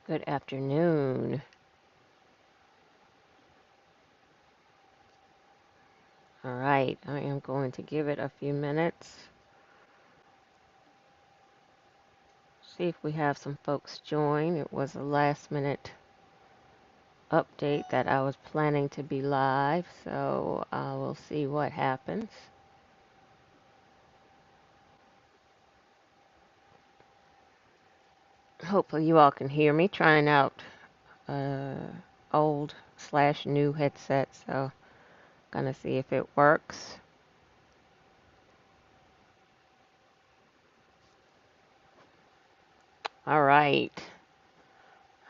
Good afternoon. All right, I am going to give it a few minutes. See if we have some folks join. It was a last minute update that I was planning to be live, so we'll see what happens. Hopefully, you all can hear me. Trying out uh, old slash new headset, so gonna see if it works. All right.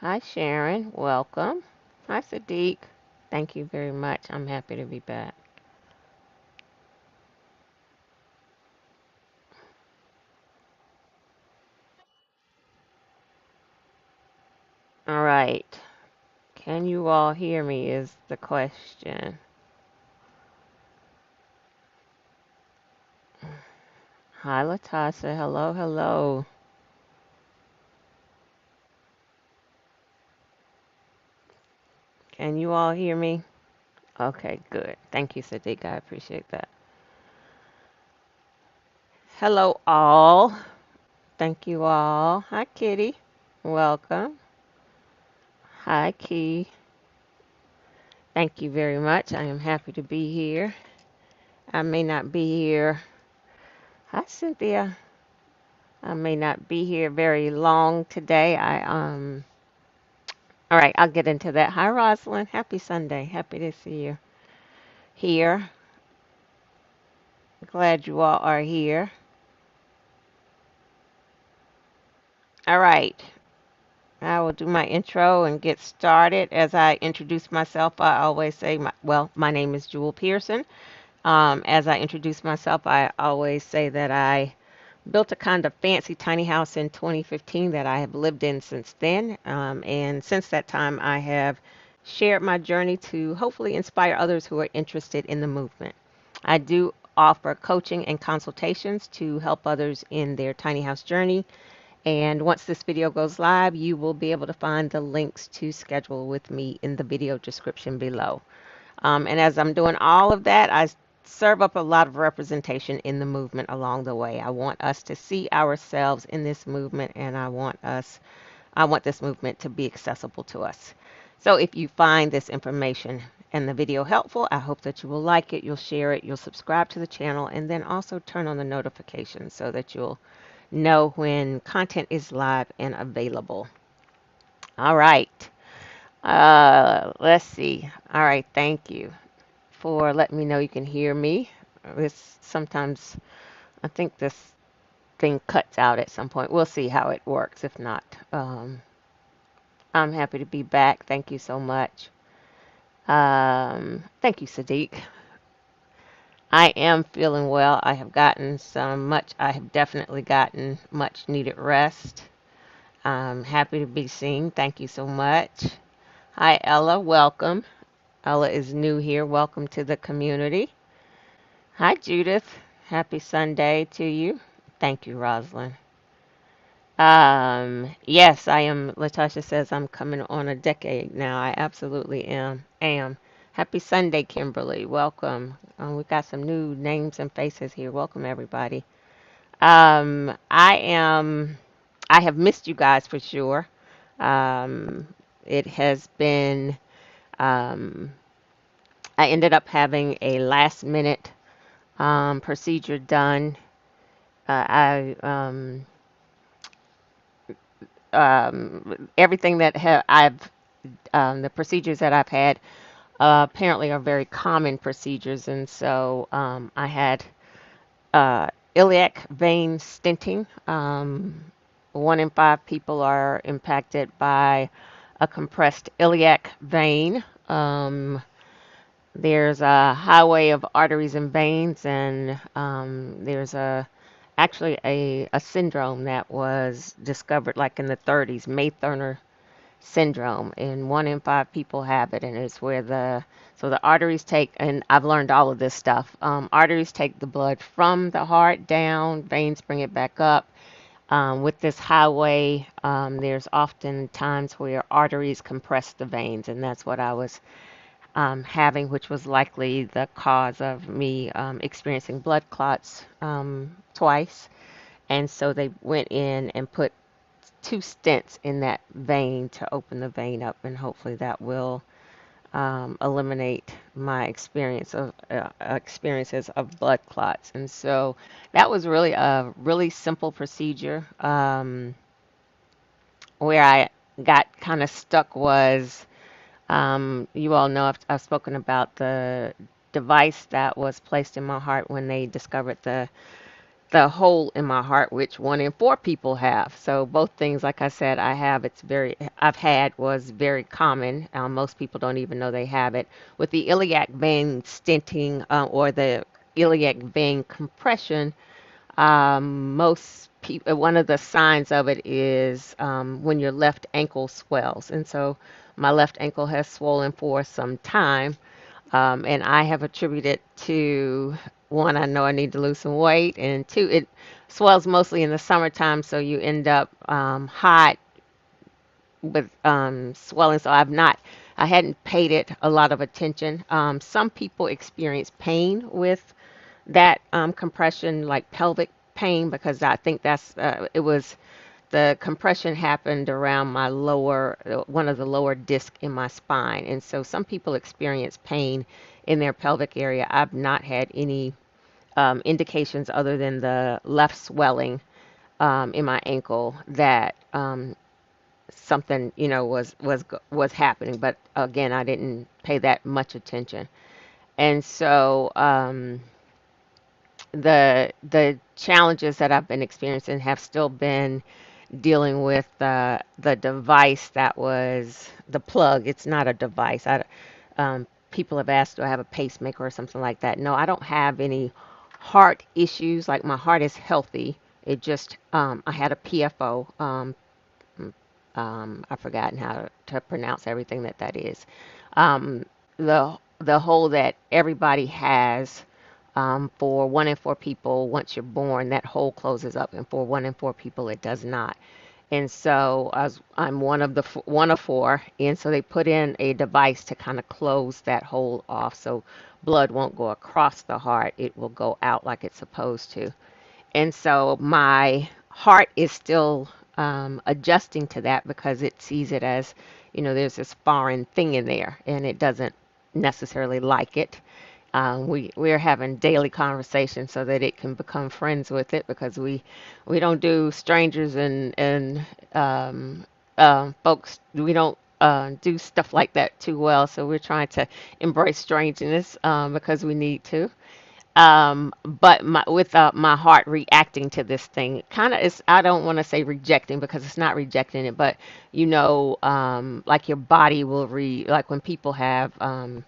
Hi, Sharon. Welcome. Hi, Sadiq. Thank you very much. I'm happy to be back. All right. Can you all hear me is the question. Hi, Latasha. Hello, hello. Can you all hear me? Okay, good. Thank you, Sadiq. I appreciate that. Hello, all. Thank you all. Hi, Kitty. Welcome. Hi, Key. Thank you very much. I am happy to be here. I may not be here. Hi, Cynthia. I may not be here very long today. All right, I'll get into that. Hi, Rosalind. Happy Sunday. Happy to see you here. Glad you all are here. All right. I will do my intro and get started. As I introduce myself, I always say, my name is Jewel Pearson. As I introduce myself, I always say that I built a kind of fancy tiny house in 2015 that I have lived in since then. And since that time, I have shared my journey to hopefully inspire others who are interested in the movement. I do offer coaching and consultations to help others in their tiny house journey. And once this video goes live, you will be able to find the links to schedule with me in the video description below. And as I'm doing all of that, I serve up a lot of representation in the movement along the way. I want us to see ourselves in this movement, and I want this movement to be accessible to us. So if you find this information and the video helpful, I hope that you will like it, you'll share it, you'll subscribe to the channel, and then also turn on the notifications so that you'll know when content is live and available. All right. Let's see. All right. Thank you for letting me know you can hear me. This sometimes I think this thing cuts out at some point. We'll see how it works. If not, I'm happy to be back. Thank you so much. Thank you, Sadiq. I am feeling well. I have definitely gotten much needed rest. I'm happy to be seen. Thank you so much. Hi, Ella. Welcome. Ella is new here. Welcome to the community. Hi, Judith. Happy Sunday to you. Thank you, Rosalind. Yes, I am. Latasha says I'm coming on a decade now. I absolutely am. Happy Sunday, Kimberly. Welcome. We've got some new names and faces here. Welcome, everybody. Um, I am. I have missed you guys for sure. Um, it has been. Um, I ended up having a last minute procedure done. I Everything that I've the procedures that I've had apparently are very common procedures, and so I had uh, iliac vein stenting. 1 in 5 people are impacted by a compressed iliac vein. There's a highway of arteries and veins, and there's actually a syndrome that was discovered like in the 30s, May-Thurner syndrome, and 1 in 5 people have it, and it's where the arteries take, and I've learned all of this stuff. Arteries take the blood from the heart down, veins bring it back up. With this highway, there's often times where arteries compress the veins, and that's what I was having, which was likely the cause of me experiencing blood clots twice. And so they went in and put two stents in that vein to open the vein up, and hopefully that will eliminate my experiences of blood clots. And so that was really a really simple procedure. Where I got kind of stuck was, you all know I've spoken about the device that was placed in my heart when they discovered the hole in my heart, which 1 in 4 people have. So both things, like I said, I've had was very common. Most people don't even know they have it. With the iliac vein stenting or the iliac vein compression, most people, one of the signs of it is when your left ankle swells. And so my left ankle has swollen for some time. And I have attributed to one, I know I need to lose some weight, and two, it swells mostly in the summertime, so you end up hot with swelling. So I hadn't paid it a lot of attention. Some people experience pain with that compression, like pelvic pain, because I think it was the compression happened around my one of the lower disc in my spine. And so some people experience pain in their pelvic area. I've not had any indications other than the left swelling in my ankle that something, was happening. But again, I didn't pay that much attention. And so the challenges that I've been experiencing have still been dealing with the device that was the plug. It's not a device. People have asked, do I have a pacemaker or something like that? No, I don't have any heart issues. Like my heart is healthy. It just I had a PFO. I've forgotten how to pronounce everything that is. The hole that everybody has for 1 in 4 people, once you're born, that hole closes up, and for 1 in 4 people, it does not. And so I'm one of four, and so they put in a device to kind of close that hole off, so blood won't go across the heart; it will go out like it's supposed to. And so my heart is still adjusting to that because it sees it as, there's this foreign thing in there, and it doesn't necessarily like it. We're having daily conversations so that it can become friends with it, because we don't do strangers and folks, we don't do stuff like that too well. So we're trying to embrace strangeness because we need to. But with my heart reacting to this thing, kind of is, I don't want to say rejecting because it's not rejecting it, but like your body will like when people have um,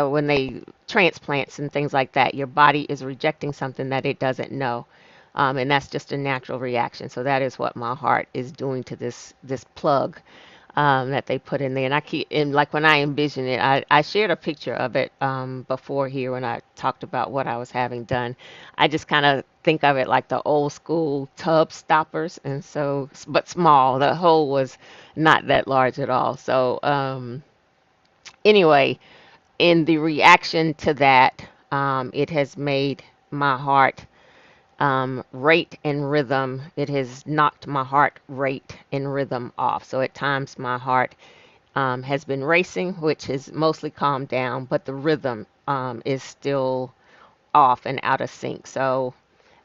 when they transplants and things like that, your body is rejecting something that it doesn't know. And that's just a natural reaction. So that is what my heart is doing to this plug that they put in there. And like when I envision it, I shared a picture of it before here when I talked about what I was having done. I just kind of think of it like the old school tub stoppers, and so, but small. The hole was not that large at all. So anyway, in the reaction to that, it has made my heart rate and rhythm. It has knocked my heart rate and rhythm off. So at times my heart has been racing, which has mostly calmed down, but the rhythm is still off and out of sync. So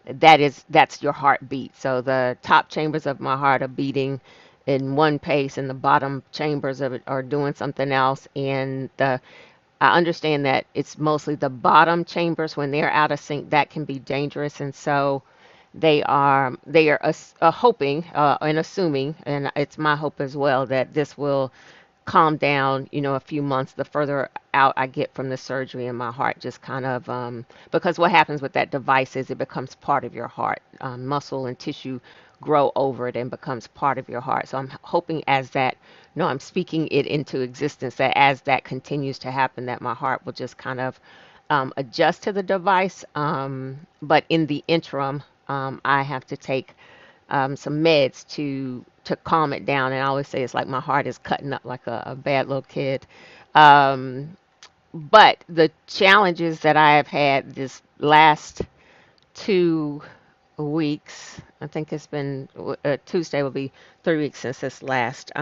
that's your heartbeat. So the top chambers of my heart are beating in one pace, and the bottom chambers of it are doing something else. And I understand that it's mostly the bottom chambers when they're out of sync that can be dangerous, and so they are hoping and assuming, and it's my hope as well, that this will calm down, a few months the further out I get from the surgery, and my heart just kind of because what happens with that device is it becomes part of your heart. Muscle and tissue grow over it and becomes part of your heart. So I'm hoping as that, no, I'm speaking it into existence, that as that continues to happen, that my heart will just kind of adjust to the device. But in the interim, I have to take some meds to calm it down. And I always say it's like my heart is cutting up like a bad little kid. Um, but the challenges that I have had this last 2 weeks, I think it's been Tuesday will be 3 weeks since this last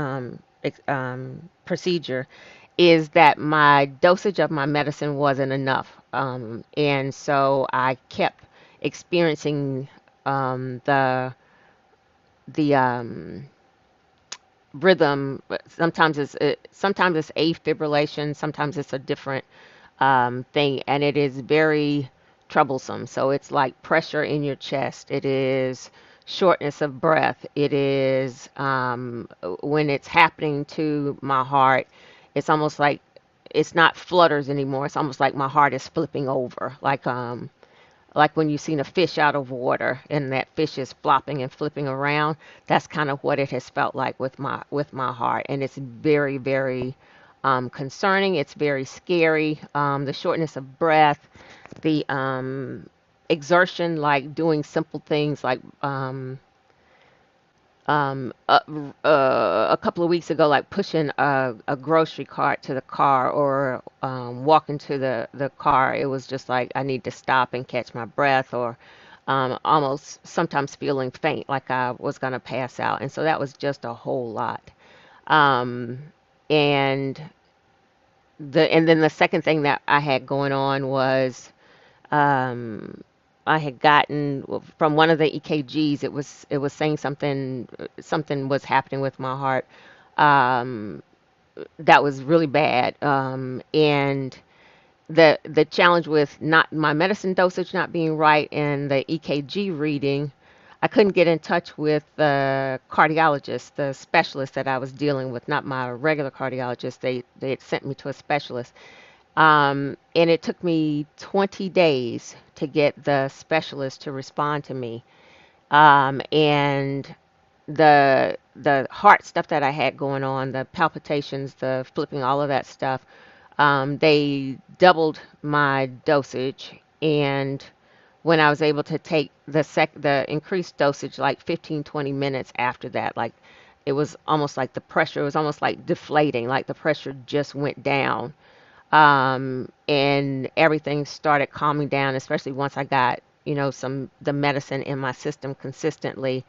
procedure, is that my dosage of my medicine wasn't enough. And so I kept experiencing the rhythm. Sometimes it's afibrillation, sometimes it's a different thing, and it is very troublesome. So it's like pressure in your chest. It is shortness of breath. It is when it's happening to my heart, it's almost like it's not flutters anymore. It's almost like my heart is flipping over, like when you've seen a fish out of water and that fish is flopping and flipping around. That's kind of what it has felt like with my heart, and it's very, very concerning. It's very scary. The shortness of breath, the exertion, like doing simple things like um, uh, a couple of weeks ago, like pushing a grocery cart to the car or walking to the car. It was just like I need to stop and catch my breath, or almost sometimes feeling faint, like I was going to pass out. And so that was just a whole lot. Um, and and then the second thing that I had going on was um, I had gotten from one of the EKGs. It was saying something was happening with my heart um, that was really bad. And the challenge with not my medicine dosage not being right and the EKG reading, I couldn't get in touch with the cardiologist, the specialist that I was dealing with, not my regular cardiologist. They had sent me to a specialist. And it took me 20 days to get the specialist to respond to me. And the heart stuff that I had going on, the palpitations, the flipping, all of that stuff, they doubled my dosage. And when I was able to take the increased dosage, like 15, 20 minutes after that, like it was almost like the pressure was almost like deflating, like the pressure just went down. And everything started calming down, especially once I got, some the medicine in my system consistently.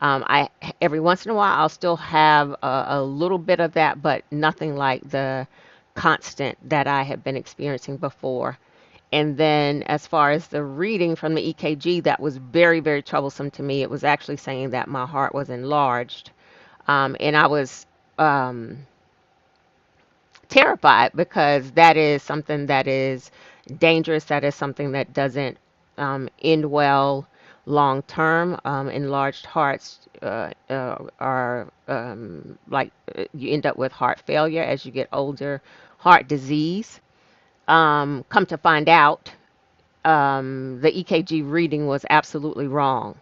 I Every once in a while I'll still have a little bit of that, but nothing like the constant that I have been experiencing before. And then as far as the reading from the EKG, that was very, very troublesome to me. It was actually saying that my heart was enlarged. And I was terrified because that is something that is dangerous. That is something that doesn't end well long term. Enlarged hearts are like you end up with heart failure as you get older, heart disease. Come to find out, the EKG reading was absolutely wrong.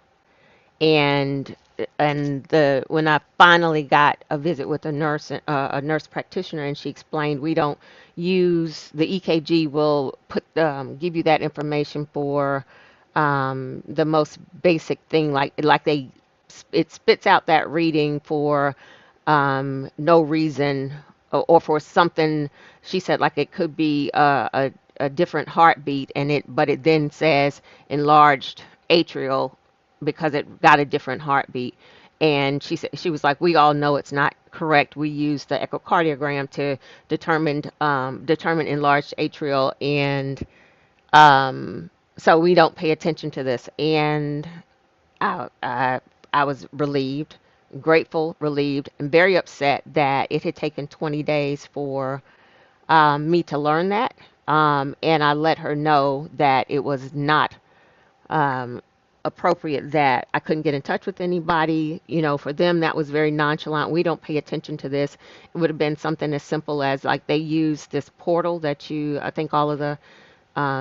and the when I finally got a visit with a nurse practitioner, and she explained we don't use the EKG. Will put give you that information for the most basic thing, like it spits out that reading for no reason, or for something. She said like it could be a different heartbeat, but it then says enlarged atrial because it got a different heartbeat. And she was like, we all know it's not correct. We use the echocardiogram to determine enlarged atrial, and so we don't pay attention to this. And I, I, I was relieved, grateful, relieved, and very upset that it had taken 20 days for me to learn that. And I let her know that it was not um, appropriate, that I couldn't get in touch with anybody. For them, that was very nonchalant. We don't pay attention to this. It would have been something as simple as like they use this portal I think all of the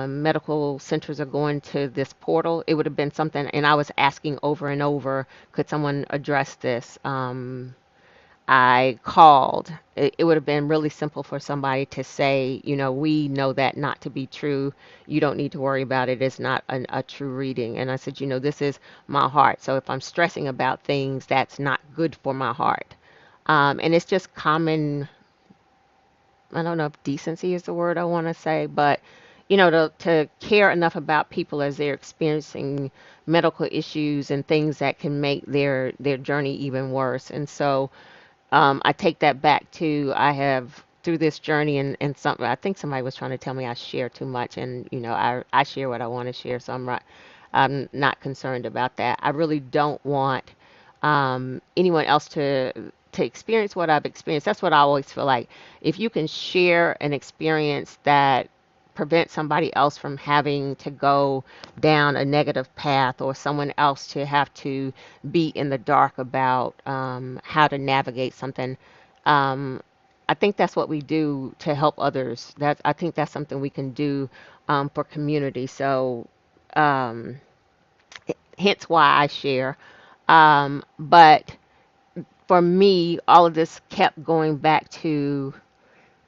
medical centers are going to this portal. It would have been something, and I was asking over and over, could someone address this? I called, it would have been really simple for somebody to say, we know that not to be true. You don't need to worry about it. It's not a true reading. And I said, this is my heart. So if I'm stressing about things, that's not good for my heart. And it's just common, I don't know if decency is the word I want to say, but to care enough about people as they're experiencing medical issues and things that can make their journey even worse. And so I take that back to I have through this journey and something I think somebody was trying to tell me I share too much, and I share what I want to share, so I'm not concerned about that. I really don't want anyone else to experience what I've experienced. That's what I always feel like. If you can share an experience that prevents somebody else from having to go down a negative path, or someone else to have to be in the dark about how to navigate something. Um, I think that's what we do to help others. I think that's something we can do for community. So um, hence why I share. But for me, all of this kept going back to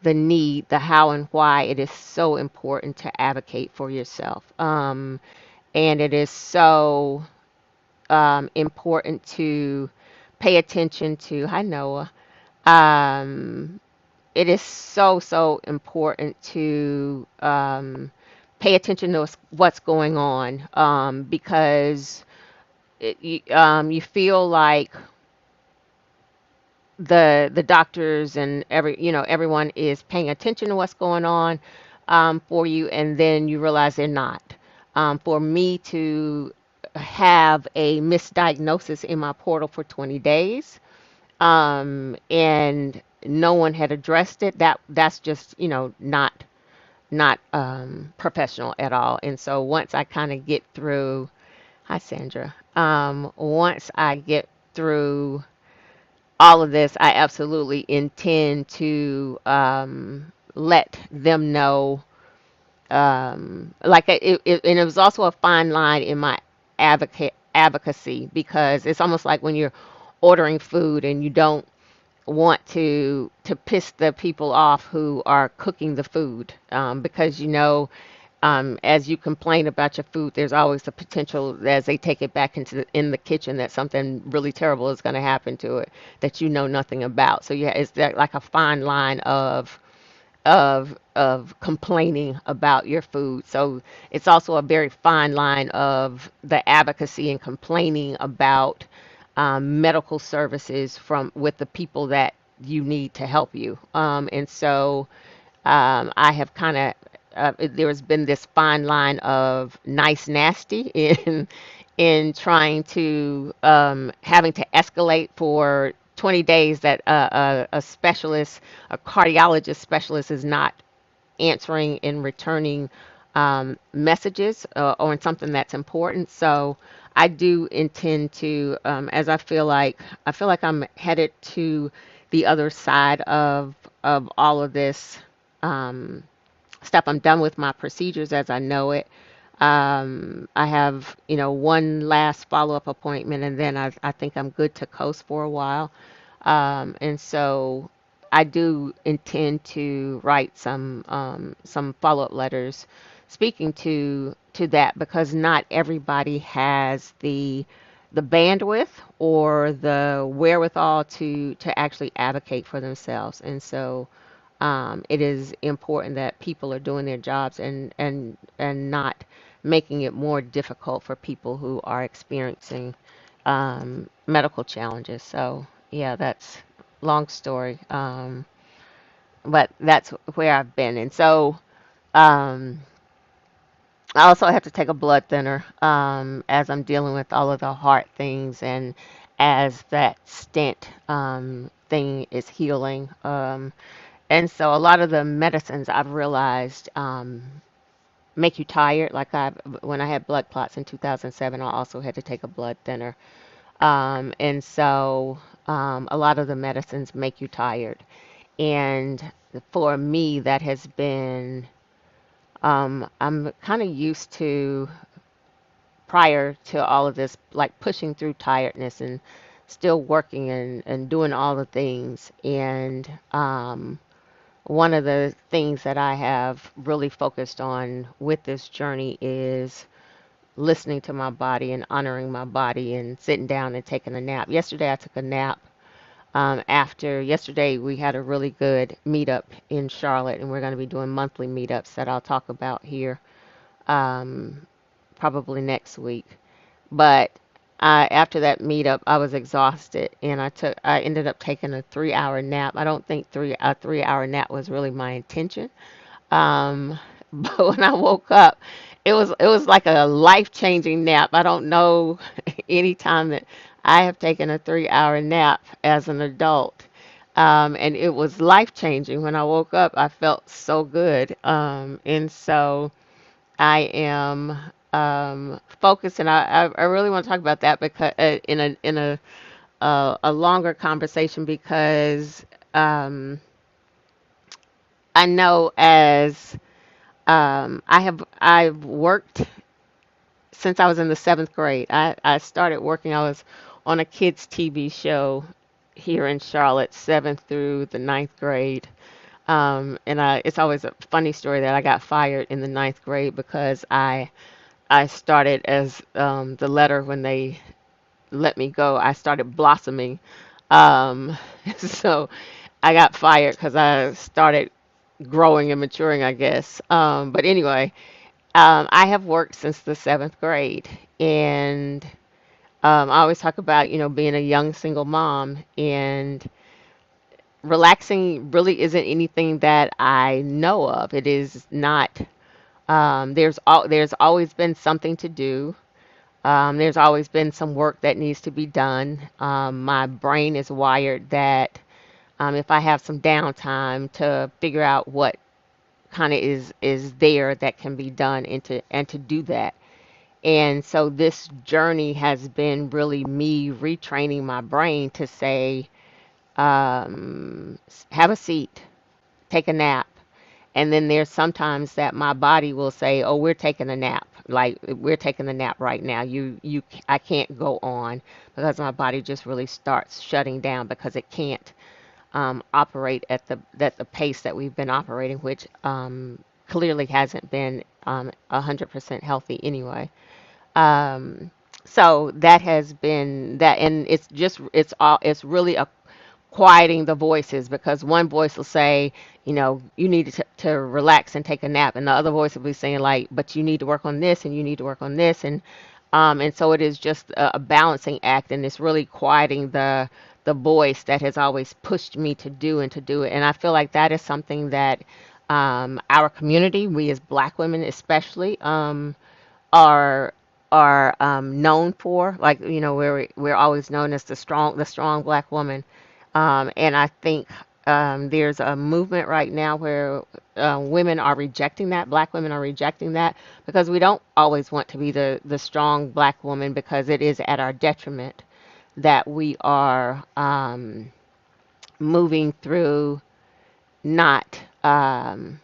the need, the how and why it is so important to advocate for yourself. And it is so important to pay attention to. Hi, Noah. Um, it is so important to pay attention to what's going on, because you feel like the doctors and everyone is paying attention to what's going on for you, and then you realize they're not. For me to have a misdiagnosis in my portal for 20 days, and no one had addressed it, that's just not professional at all. And so once I kind of get through, hi Sandra, once I get through all of this, I absolutely intend to let them know. And it was also a fine line in my advocacy, because it's almost like when you're ordering food and you don't want to piss the people off who are cooking the food, because as you complain about your food, there's always the potential as they take it back in the kitchen that something really terrible is going to happen to it that you know nothing about. So yeah, it's that like a fine line of complaining about your food. So it's also a very fine line of the advocacy and complaining about medical services from with the people that you need to help you. And so I have kind of there has been this fine line of nice nasty in trying to having to escalate for 20 days that a specialist, a cardiologist specialist, is not answering and returning messages on something that's important. So I do intend to, as I feel like I'm headed to the other side of all of this stuff. I'm done with my procedures as I know it. I have, one last follow-up appointment, and then I think I'm good to coast for a while. And so I do intend to write some follow-up letters speaking to that, because not everybody has the bandwidth or the wherewithal to actually advocate for themselves. And so it is important that people are doing their jobs and not making it more difficult for people who are experiencing medical challenges. So yeah, that's long story, but that's where I've been. And so um, I also have to take a blood thinner as I'm dealing with all of the heart things, and as that stent thing is healing. And so a lot of the medicines I've realized make you tired. When I had blood clots in 2007, I also had to take a blood thinner. And so a lot of the medicines make you tired. And for me, that has been, I'm kind of used to, prior to all of this, like pushing through tiredness and still working and doing all the things. And one of the things that I have really focused on with this journey is listening to my body and honoring my body and sitting down and taking a nap. Yesterday, I took a nap. After yesterday, we had a really good meetup in Charlotte, and we're going to be doing monthly meetups that I'll talk about here um, probably next week. But after that meetup, I was exhausted, and I ended up taking a 3 hour nap. I don't think a 3 hour nap was really my intention. Um, but when I woke up, it was like a life changing nap. I don't know any time that I have taken a 3 hour nap as an adult. And it was life changing. When I woke up, I felt so good. And so I am focused, and I really want to talk about that because in a longer conversation because um, I know as I've worked since I was in the seventh grade. I started working. I was on a kids TV show here in Charlotte, seventh through the ninth grade. It's always a funny story that I got fired in the ninth grade because I started as the letter when they let me go. I started blossoming. Um, so I got fired because I started growing and maturing, I guess. But anyway, I have worked since the seventh grade, and I always talk about, being a young single mom, and relaxing really isn't anything that I know of. It is not. There's always been something to do. There's always been some work that needs to be done. My brain is wired that if I have some downtime to figure out what kind of is there that can be done and to do that. And so this journey has been really me retraining my brain to say, have a seat, take a nap. And then there's sometimes that my body will say, "Oh, we're taking a nap. Like we're taking a nap right now. I can't go on because my body just really starts shutting down because it can't operate at the pace that we've been operating, which clearly hasn't been 100% healthy anyway. Um, so that has been that, and it's really a quieting the voices because one voice will say, you need to relax and take a nap, and the other voice will be saying like, but you need to work on this and you need to work on this, and so it is just a balancing act, and it's really quieting the voice that has always pushed me to do and to do it, and I feel like that is something that our community, we as Black women especially, are known for. Like, we're always known as the strong Black woman. And I think there's a movement right now where women are rejecting that. Black women are rejecting that because we don't always want to be the strong Black woman because it is at our detriment that we are moving through not. Can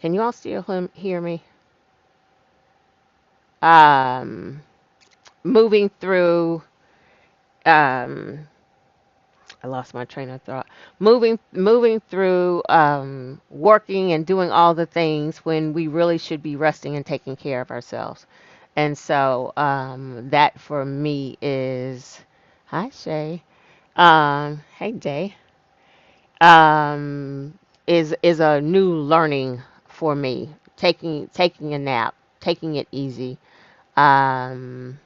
you all still hear me? Um, moving through. Um, I lost my train of thought. Moving through working and doing all the things when we really should be resting and taking care of ourselves. And so that for me is, hi Shay, hey Jay, is a new learning for me. Taking a nap, taking it easy. Um,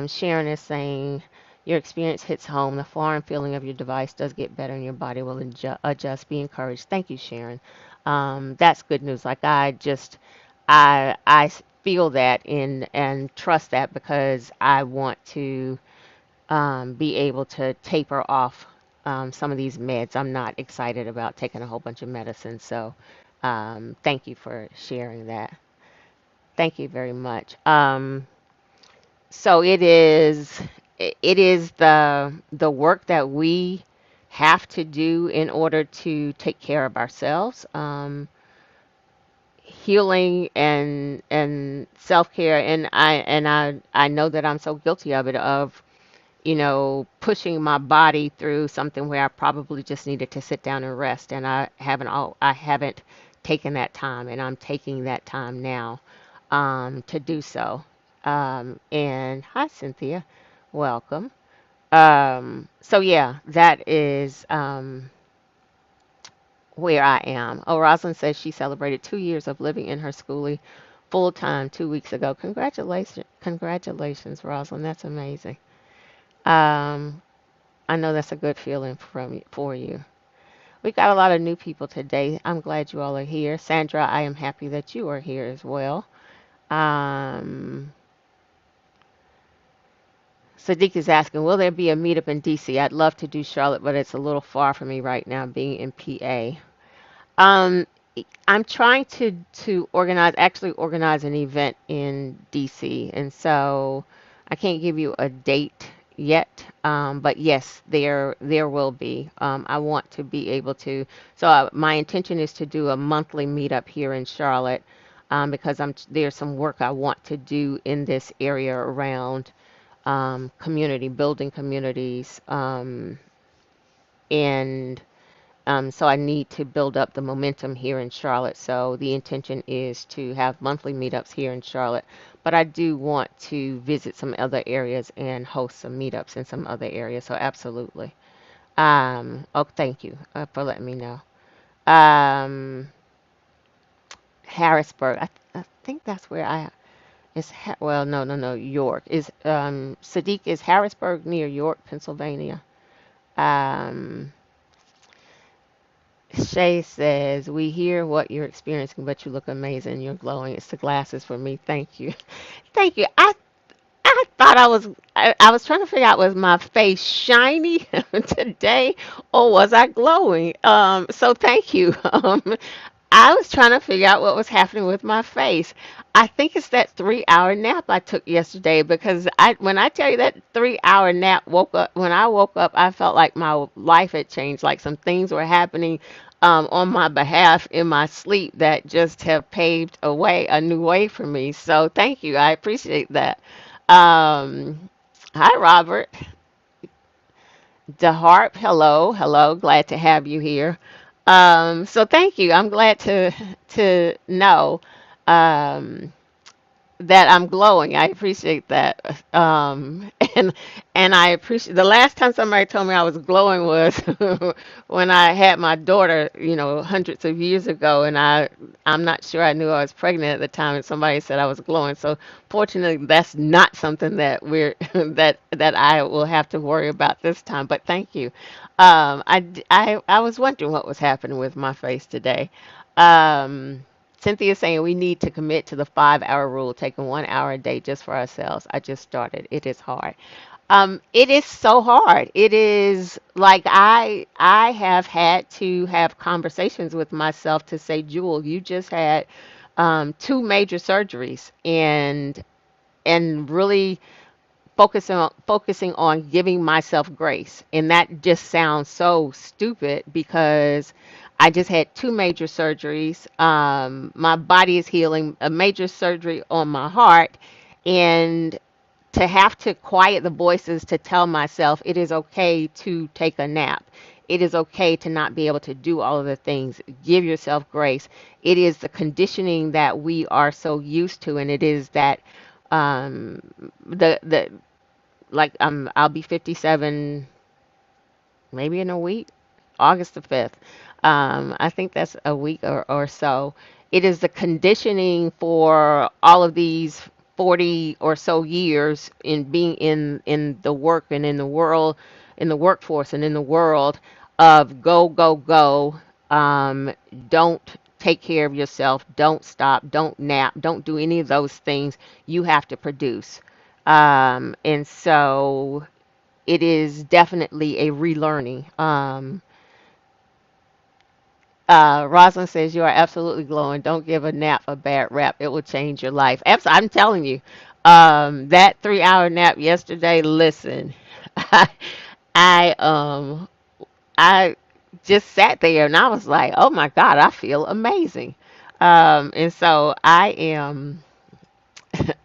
Sharon is saying, your experience hits home. The foreign feeling of your device does get better and your body will adjust. Be encouraged. Thank you, Sharon. That's good news. Like I feel that and trust that because I want to be able to taper off some of these meds. I'm not excited about taking a whole bunch of medicine. So thank you for sharing that. Thank you very much. So it is the work that we have to do in order to take care of ourselves. healing and self-care, and I know that I'm so guilty of it, of pushing my body through something where I probably just needed to sit down and rest, and I haven't taken that time, and I'm taking that time now to do so. And hi, Cynthia, welcome. So yeah, that is where I am. Oh, Rosalind says she celebrated 2 years of living in her schoolie full time 2 weeks ago. Congratulations, Rosalind. That's amazing. Um, I know that's a good feeling for you. We got a lot of new people today. I'm glad you all are here. Sandra, I am happy that you are here as well. Um, Sadiq is asking, will there be a meetup in DC? I'd love to do Charlotte, but it's a little far for me right now, being in PA. Um, I'm trying to organize an event in DC, and so I can't give you a date yet. But yes, there will be. I want to be able to. So my intention is to do a monthly meetup here in Charlotte, because there's some work I want to do in this area around community building communities, and so I need to build up the momentum here in Charlotte. So the intention is to have monthly meetups here in Charlotte, but I do want to visit some other areas and host some meetups in some other areas. So absolutely. Oh, thank you for letting me know. Um, Harrisburg. I think that's where I is. Well, no, no, no. York is. Sadiq, is Harrisburg near York, Pennsylvania? Um, Shay says, we hear what you're experiencing, but you look amazing. You're glowing. It's the glasses for me. Thank you. Thank you. I thought I was trying to figure out, was my face shiny today, or was I glowing? So thank you. I was trying to figure out what was happening with my face. I think it's that 3 hour nap I took yesterday, because when I tell you that 3 hour nap, when I woke up, I felt like my life had changed, like some things were happening on my behalf in my sleep that just have paved a new way for me. So thank you. I appreciate that. Um, Hi, Robert. DeHarp, hello, hello. Glad to have you here. So thank you. I'm glad to know. Um, that I'm glowing. I appreciate that. And I appreciate, the last time somebody told me I was glowing was when I had my daughter, hundreds of years ago, and I'm not sure I knew I was pregnant at the time, and somebody said I was glowing. So fortunately, that's not something that we're that I will have to worry about this time. But thank you. I was wondering what was happening with my face today. Cynthia saying we need to commit to the 5 hour rule, taking 1 hour a day just for ourselves. I just started. It is hard. It is so hard. It is like I have had to have conversations with myself to say, Jewel, you just had two major surgeries, and really focusing on giving myself grace. And that just sounds so stupid, because I just had two major surgeries. My body is healing, a major surgery on my heart, and to have to quiet the voices to tell myself it is okay to take a nap. It is okay to not be able to do all of the things. Give yourself grace. It is the conditioning that we are so used to, and it is that um, the like I'll be 57 maybe in a week, August the 5th. I think that's a week or so. It is the conditioning for all of these 40 or so years in being in the work and in the world, in the workforce and in the world, of go, go, go. Um, don't take care of yourself. Don't stop. Don't nap. Don't do any of those things. You have to produce. And so it is definitely a relearning. Rosalind says you are absolutely glowing. Don't give a nap a bad rap. It will change your life. I'm telling you, that 3 hour nap yesterday. Listen, I I just sat there and I was like, oh my God, I feel amazing. And so I am.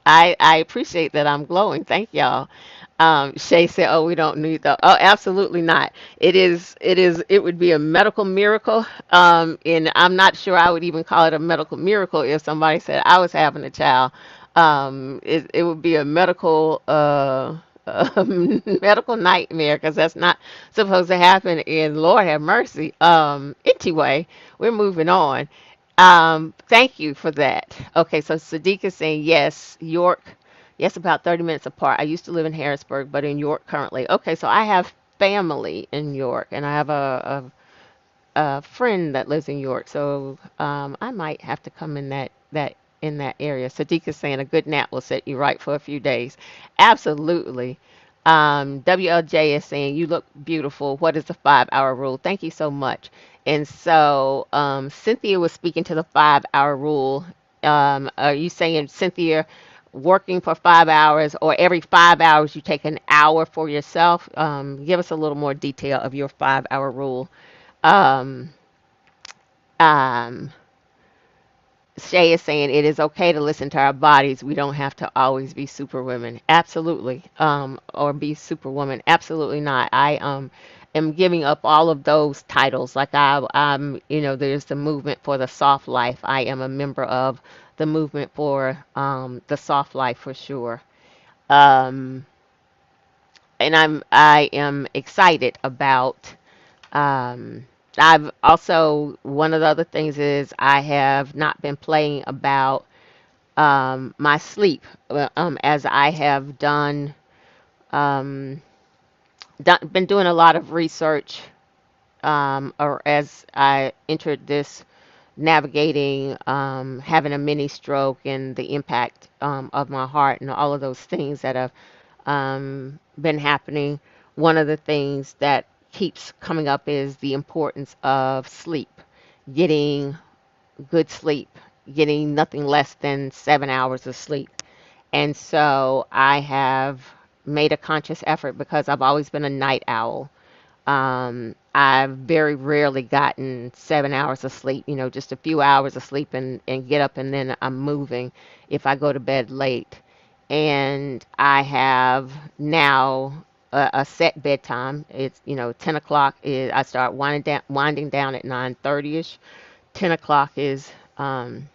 I appreciate that I'm glowing. Thank y'all. Shay said, "Oh, we don't need the." Oh, absolutely not. It would be a medical miracle. And I'm not sure I would even call it a medical miracle if somebody said I was having a child. It would be a medical medical nightmare because that's not supposed to happen. And Lord have mercy. Anyway, we're moving on. Thank you for that. Okay, so Sadiq is saying yes, York. Yes, about 30 minutes apart. I used to live in Harrisburg, but in York currently. Okay, so I have family in York, and I have a friend that lives in York. So I might have to come in that in that area. Sadiq is saying a good nap will set you right for a few days. Absolutely. WLJ is saying you look beautiful. What is the 5 hour rule? Thank you so much. And so Cynthia was speaking to the 5 hour rule. Are you saying, Cynthia, working for 5 hours, or every 5 hours you take an hour for yourself? Give us a little more detail of your 5 hour rule. Um, um, Shay is saying it is okay to listen to our bodies. We don't have to always be superwomen. Absolutely. Or be superwoman. Absolutely not. I am giving up all of those titles. Like there's the movement for the soft life. I am a member of the movement for the soft life for sure. Um, and I am excited about I've also, one of the other things is I have not been playing about my sleep, as I have um, been doing a lot of research, or as I entered this navigating having a mini stroke and the impact of my heart and all of those things that have been happening. One of the things that keeps coming up is the importance of sleep, getting good sleep, getting nothing less than 7 hours of sleep. And so I have made a conscious effort because I've always been a night owl. I've very rarely gotten 7 hours of sleep, just a few hours of sleep and get up and then I'm moving if I go to bed late. And I have now a set bedtime. It's, 10 o'clock is, I start winding down at 9:30ish. 10 o'clock is time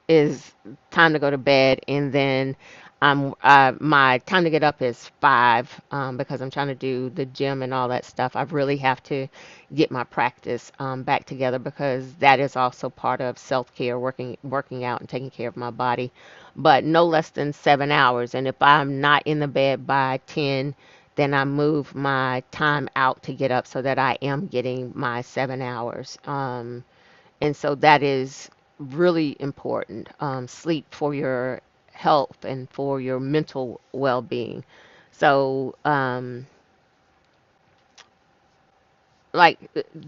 to go to bed, and then my time to get up is 5, because I'm trying to do the gym and all that stuff. I really have to get my practice back together because that is also part of self-care, working out and taking care of my body. But no less than 7 hours, and if I'm not in the bed by 10, then I move my time out to get up so that I am getting my 7 hours. And so that is really important. Sleep for your health and for your mental well-being. So, like,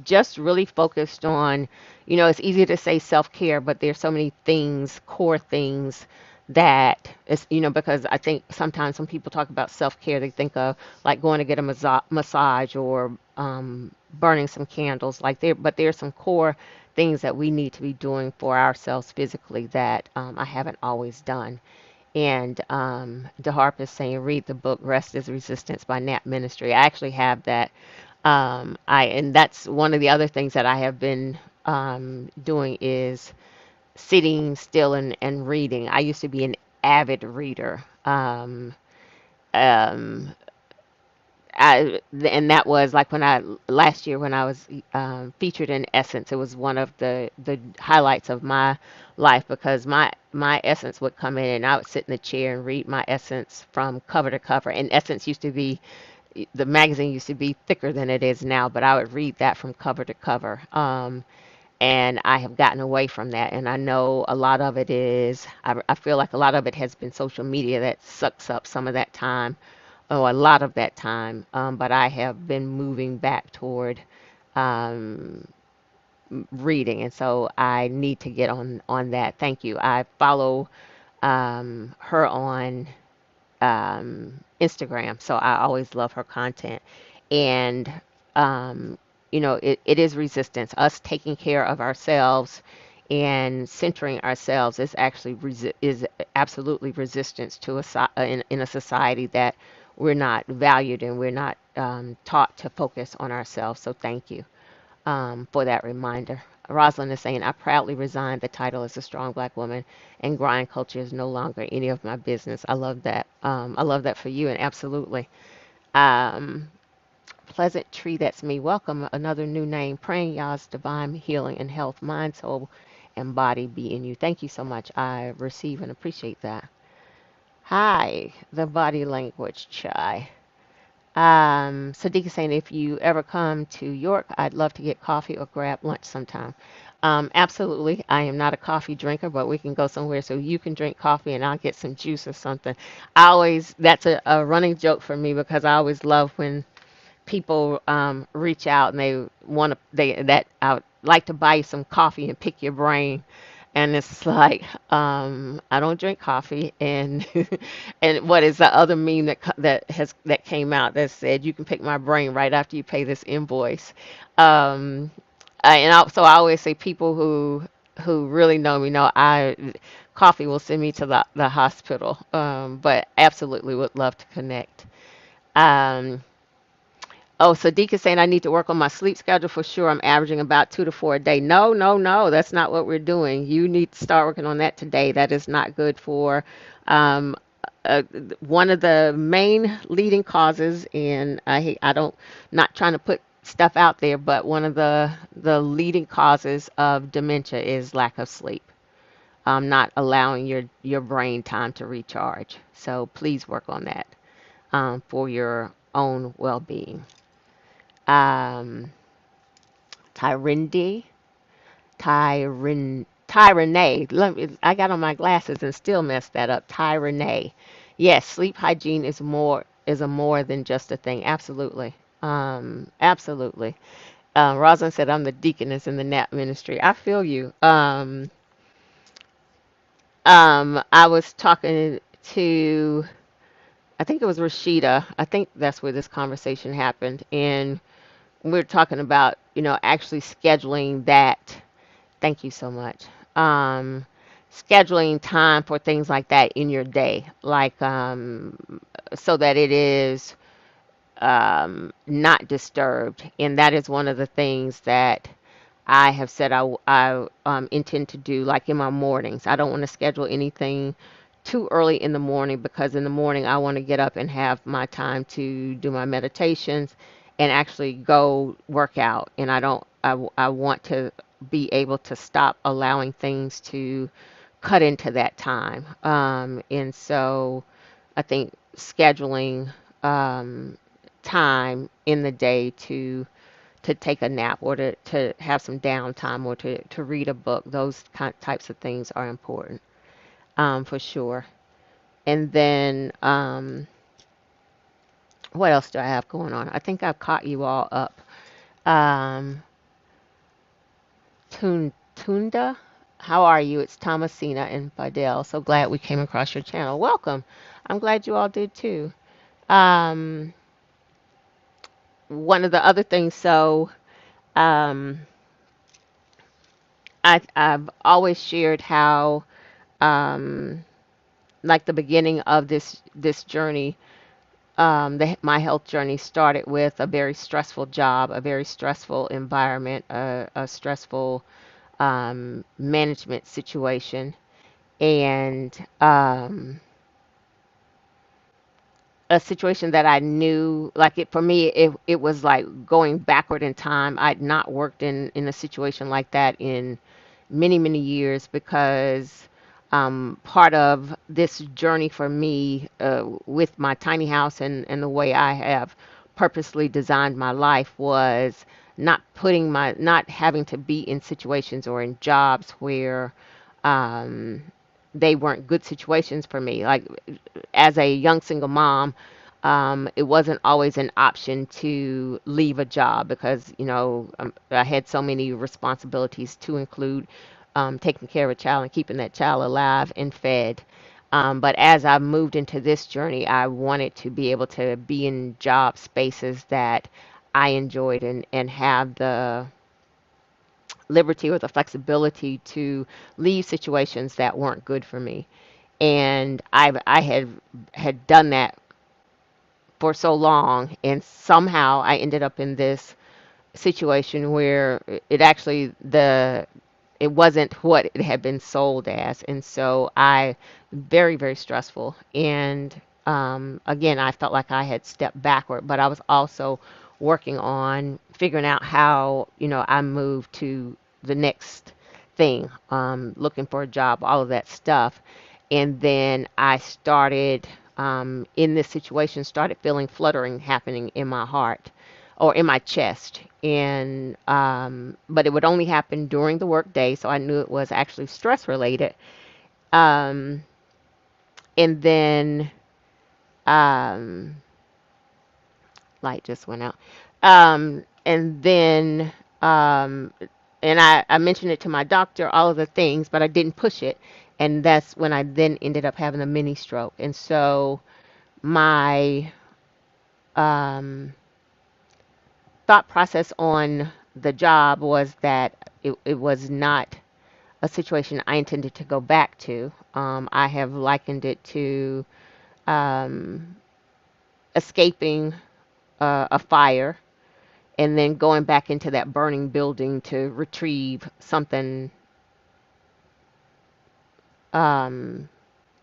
just really focused on, it's easy to say self-care, but there's so many things, core things that is, because I think sometimes when people talk about self-care, they think of like going to get a massage or burning some candles, but there's some core things that we need to be doing for ourselves physically that I haven't always done. And DeHarp is saying, read the book Rest is Resistance by Nap Ministry. I actually have that. And that's one of the other things that I have been doing is sitting still and reading. I used to be an avid reader. Um, and that was like last year when I was featured in Essence. It was one of the highlights of my life because my Essence would come in and I would sit in the chair and read my Essence from cover to cover. And Essence used to be, the magazine used to be thicker than it is now, but I would read that from cover to cover. And I have gotten away from that. And I know a lot of it is, I feel like a lot of it has been social media that sucks up some of that time, or a lot of that time. But I have been moving back toward um, reading. And so I need to get on that. Thank you. I follow her on Instagram. So I always love her content. And, it is resistance, us taking care of ourselves and centering ourselves is actually is absolutely resistance to in a society that we're not valued and we're not taught to focus on ourselves. So thank you for that reminder. Rosalind is saying, I proudly resigned the title as a strong black woman, and grind culture is no longer any of my business. I love that. I love that for you, and absolutely. Um, Pleasant Tree, that's me. Welcome, another new name. Praying y'all's divine healing and health, mind, soul, and body be in you. Thank you so much. I receive and appreciate that. Hi, the body language chai. Sadiq is saying, if you ever come to York, I'd love to get coffee or grab lunch sometime. Absolutely. I am not a coffee drinker, but we can go somewhere so you can drink coffee and I'll get some juice or something. That's a running joke for me because I always love when people reach out and they want to they that I would like to buy you some coffee and pick your brain, and it's like I don't drink coffee, and and what is the other meme that came out that said you can pick my brain right after you pay this invoice. um so I always say people who really know me know I coffee will send me to the hospital, but absolutely would love to connect. um Oh, Sadiq is saying I need to work on my sleep schedule for sure. I'm averaging about 2 to 4 a day. No, no, no, that's not what we're doing. You need to start working on that today. That is not good for um, uh, one of the main leading causes. And I don't, not trying to put stuff out there, but one of the leading causes of dementia is lack of sleep. Not allowing your brain time to recharge. So please work on that for your own well-being. um, Tyrindi, Tyrene. I got on my glasses and still messed that up. Tyrene. Yes, sleep hygiene is a more than just a thing. Absolutely. Absolutely. Rosalind said I'm the deaconess in the NAP ministry. I feel you. I was talking to, I think it was Rashida. I think that's where this conversation happened, and we're talking about, actually scheduling that. Thank you so much. Um, Scheduling time for things like that in your day, like so that it is not disturbed. And that is one of the things that I have said I intend to do, like in my mornings. I don't want to schedule anything too early in the morning because in the morning I want to get up and have my time to do my meditations and actually go work out. And I want to be able to stop allowing things to cut into that time. And so I think scheduling time in the day to take a nap or to have some downtime or to read a book. Those types of things are important, for sure. And then what else do I have going on? I think I've caught you all up. Um, Tunda, how are you? It's Thomasina and Fidel. So glad we came across your channel. Welcome. I'm glad you all did too. Um, One of the other things, so um, I've always shared how um, like the beginning of this journey, my health journey started with a very stressful job, a very stressful environment, a stressful management situation, and a situation that I knew, like it for me, it was like going backward in time. I'd not worked in a situation like that in many, many years because part of this journey for me with my tiny house and the way I have purposely designed my life was not having to be in situations or in jobs where um, they weren't good situations for me. Like as a young single mom, it wasn't always an option to leave a job because, I had so many responsibilities to include taking care of a child and keeping that child alive and fed. But as I moved into this journey, I wanted to be able to be in job spaces that I enjoyed and have liberty or the flexibility to leave situations that weren't good for me. And I had done that for so long, and somehow I ended up in this situation where it actually the it wasn't what it had been sold as, and so I very very stressful. And again, I felt like I had stepped backward, but I was also working on figuring out how I moved to the next thing, looking for a job, all of that stuff. And then I started in this situation, started feeling fluttering happening in my heart or in my chest. And but it would only happen during the work day, so I knew it was actually stress related. um, and then um, light just went out. And then um, and I mentioned it to my doctor, all of the things, but I didn't push it. And that's when I then ended up having a mini stroke. And so my um, thought process on the job was that it was not a situation I intended to go back to. I have likened it to um, escaping a fire and then going back into that burning building to retrieve something. Um,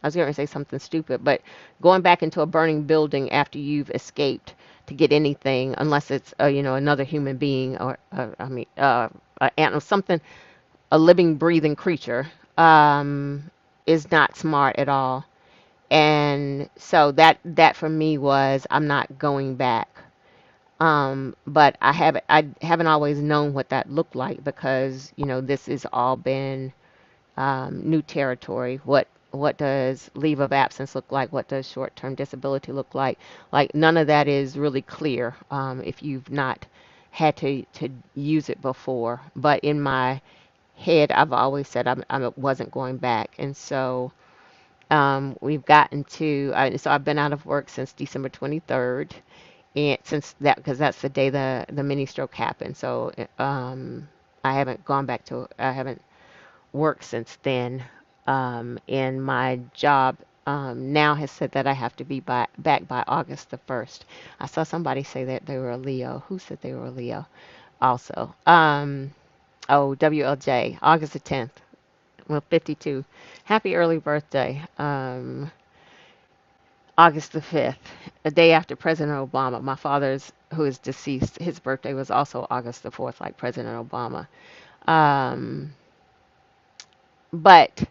I was going to say something stupid, but going back into a burning building after you've escaped to get anything, unless it's another human being or animal, something, a living, breathing creature, is not smart at all. And so that for me was I'm not going back. But I haven't always known what that looked like because this has all been new territory. What does leave of absence look like? What does short-term disability look like? Like none of that is really clear if you've not had to use it before. But in my head, I've always said I wasn't going back, and so we've gotten to. So I've been out of work since December 23rd, and since that because that's the day the mini stroke happened. So I haven't gone back to. I haven't work since then. And my job now has said that I have to be back by August the 1st. I saw somebody say that they were a Leo. Who said they were a Leo? Also. Oh, WLJ, August the 10th. Well, 52. Happy early birthday. August the 5th, a day after President Obama. My father's, who is deceased, his birthday was also August the 4th, like President Obama. Um, but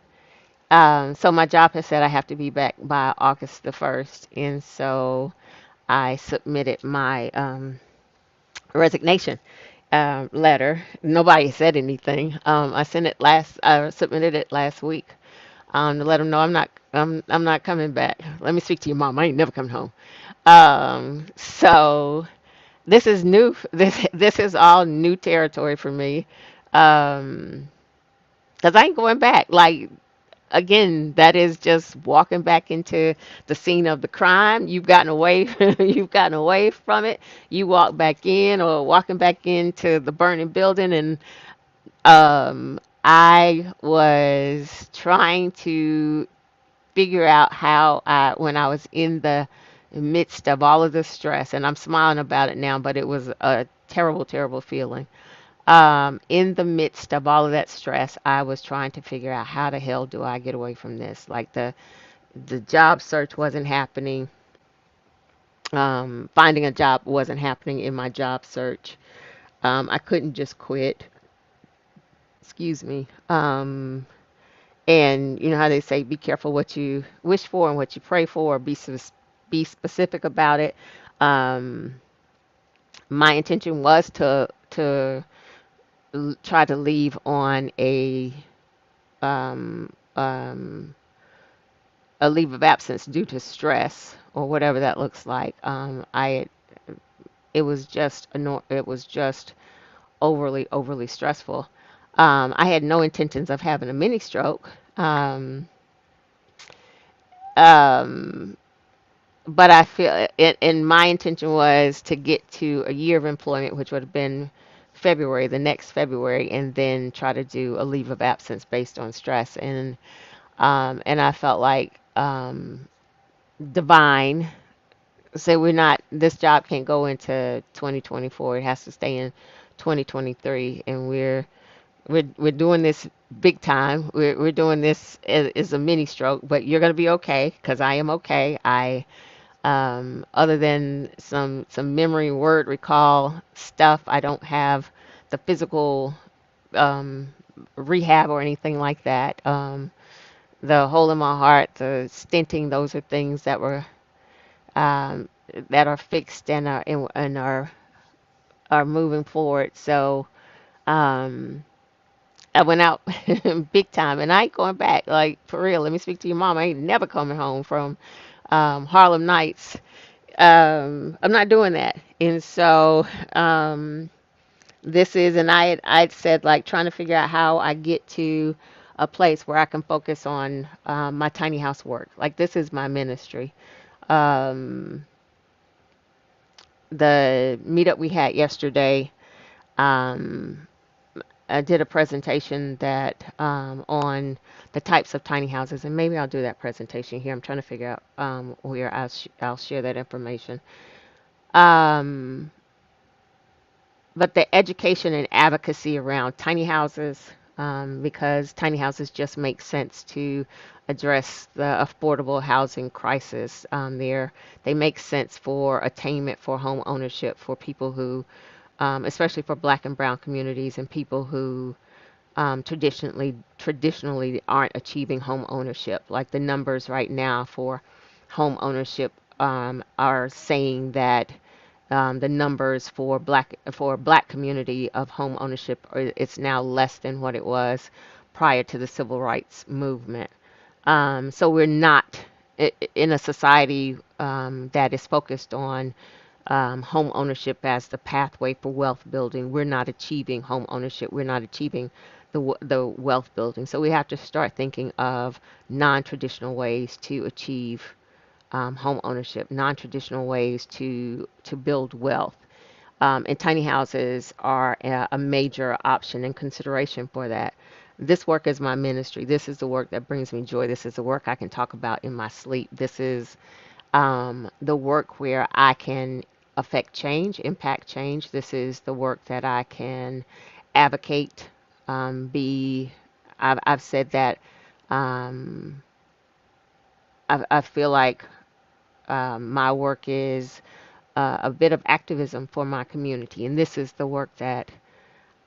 So my job has said I have to be back by August the 1st, and so I submitted my resignation letter. Nobody said anything. I submitted it last week to let them know I'm not coming back. Let me speak to your mom. I ain't never coming home. So this is new. This is all new territory for me. Um, because I ain't going back. Like again, that is just walking back into the scene of the crime. You've gotten away, you've gotten away from it. You walk back in, or walking back into the burning building, and I was trying to figure out how when I was in the midst of all of the stress, and I'm smiling about it now, but it was a terrible, terrible feeling. In the midst of all of that stress, I was trying to figure out how the hell do I get away from this? Like the job search wasn't happening. Finding a job wasn't happening in my job search. I couldn't just quit. Excuse me. And you know how they say, be careful what you wish for and what you pray for. Be specific about it. Um, my intention was to try to leave on um, um, a leave of absence due to stress or whatever that looks like. It was just it was just overly stressful. I had no intentions of having a mini stroke. Um, but and my intention was to get to a year of employment, which would have been February, the next February, and then try to do a leave of absence based on stress. And I felt like divine. So we're not. This job can't go into 2024. It has to stay in 2023, and we're doing this big time. We're doing this as a mini stroke, but you're gonna be okay because I am okay. I other than some memory word recall stuff, I don't have the physical um, rehab or anything like that. The hole in my heart, the stenting, those are things um, that are fixed and are moving forward. So um, I went out big time, and I ain't going back. Like for real, let me speak to your mom. I ain't never coming home from Harlem Nights. I'm not doing that. And so this is, and I'd said like trying to figure out how I get to a place where I can focus on my tiny house work. Like this is my ministry. Um, the meetup we had yesterday, um, I did a presentation that on the types of tiny houses, and maybe I'll do that presentation here. I'm trying to figure out where I'll share that information. Um, but the education and advocacy around tiny houses, because tiny houses just make sense to address the affordable housing crisis. They make sense for attainment, for home ownership, for people who, especially for Black and Brown communities and people who traditionally aren't achieving home ownership. Like the numbers right now for home ownership are saying that the numbers for black community of home ownership it's now less than what it was prior to the civil rights movement. So we're not in a society that is focused on home ownership as the pathway for wealth building. We're not achieving home ownership. We're not achieving the wealth building. So we have to start thinking of non-traditional ways to achieve home ownership, non-traditional ways to build wealth. And tiny houses are a major option and consideration for that. This work is my ministry. This is the work that brings me joy. This is the work I can talk about in my sleep. This is the work where I can affect change, impact change. This is the work that I can advocate. Be I've said that um, I feel like my work is a bit of activism for my community, and this is the work that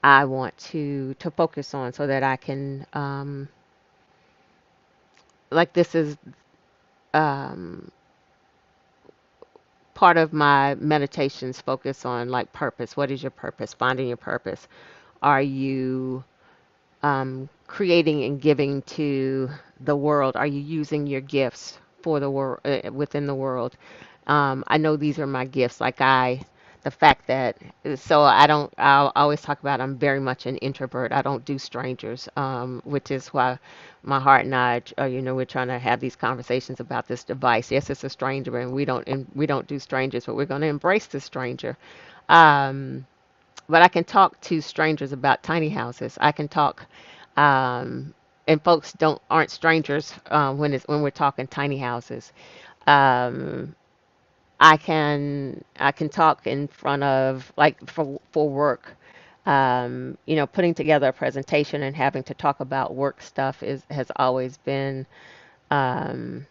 I want to focus on so that I can like this is um, part of my meditations focus on like purpose. What is your purpose? Finding your purpose. Are you creating and giving to the world? Are you using your gifts for the world within the world? I know these are my gifts. The fact that so I don't. I'll always talk about I'm very much an introvert. I don't do strangers, which is why my heart and I, we're trying to have these conversations about this device. Yes, it's a stranger, and we don't do strangers, but we're going to embrace the stranger. Um, but I can talk to strangers about tiny houses. I can talk, um, and folks don't aren't strangers when we're talking tiny houses. Um, I can talk in front of like for work. Putting together a presentation and having to talk about work stuff is has always been um,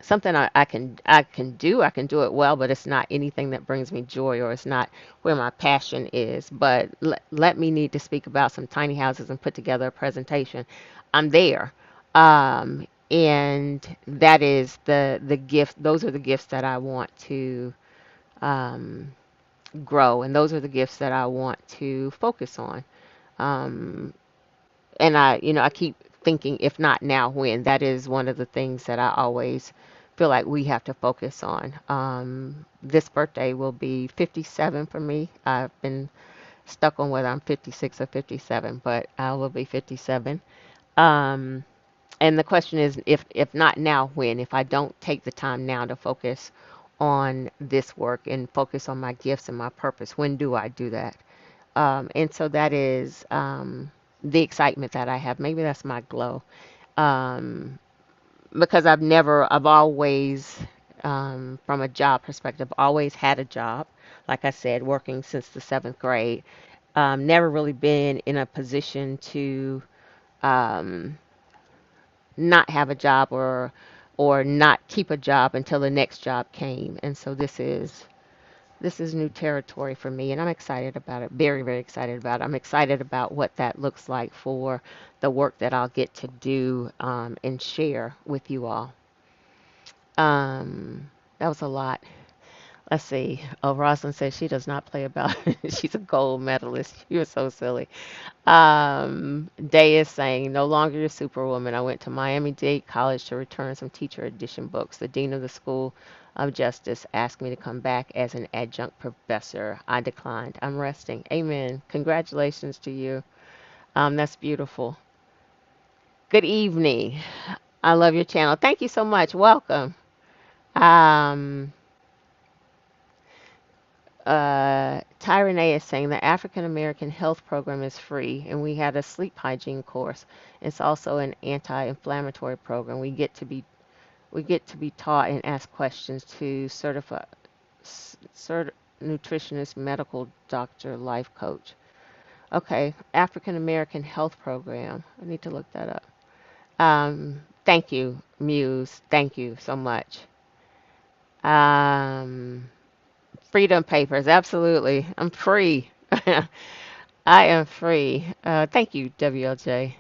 something I can do. I can do it well, but it's not anything that brings me joy or it's not where my passion is. But let me need to speak about some tiny houses and put together a presentation. I'm there. And that is the gift. Those are the gifts that I want to um, grow, and those are the gifts that I want to focus on. Um, and I keep thinking, if not now, when? That is one of the things that I always feel like we have to focus on. This birthday will be 57 for me. I've been stuck on whether I'm 56 or 57, but I will be 57. Um, and the question is, if not now, when? If I don't take the time now to focus on this work and focus on my gifts and my purpose, when do I do that? And so that is the excitement that I have. Maybe that's my glow. Um, because I've always, from a job perspective, always had a job. Like I said, working since the seventh grade. Never really been in a position to um, not have a job or not keep a job until the next job came. And so this is new territory for me, and I'm excited about it. Very, very excited about it. I'm excited about what that looks like for the work that I'll get to do and share with you all. That was a lot. Let's see. Oh, Rosalind says she does not play about she's a gold medalist. You're so silly. Day is saying, no longer your superwoman. I went to Miami-Dade College to return some teacher edition books. The dean of the School of Justice asked me to come back as an adjunct professor. I declined. I'm resting. Amen. Congratulations to you. That's beautiful. Good evening. I love your channel. Thank you so much. Welcome. Um, Tyrone is saying the African American Health Program is free, and we had a sleep hygiene course. It's also an anti-inflammatory program. We get to be taught and ask questions to nutritionist, medical doctor, life coach. Okay, African American Health Program. I need to look that up. Thank you, Muse. Thank you so much. Um, Freedom Papers. Absolutely, I'm free. I am free. Thank you, WLJ.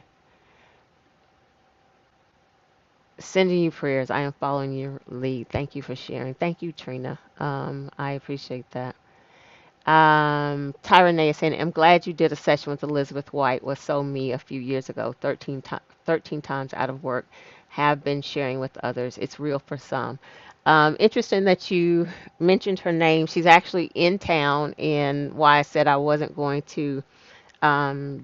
Sending you prayers. I am following your lead. Thank you for sharing. Thank you, Trina. I appreciate that. Tyrone is saying, I'm glad you did a session with Elizabeth White was so me a few years ago. 13 times out of work. Have been sharing with others. It's real for some. Interesting that you mentioned her name. She's actually in town, and why I said I wasn't going to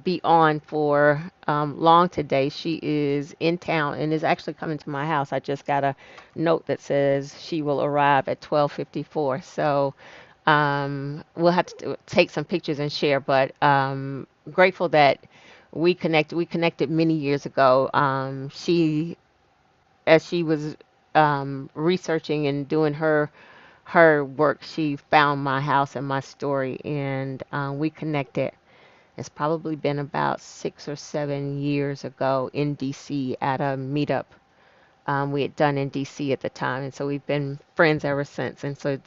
be on for long today. She is in town and is actually coming to my house. I just got a note that says she will arrive at 12:54. So we'll have to take some pictures and share. But grateful that we connected. We connected many years ago. As she was researching and doing her work, she found my house and my story, and we connected. It's probably been about 6 or 7 years ago in DC at a meetup we had done in DC at the time. And so we've been friends ever since. And so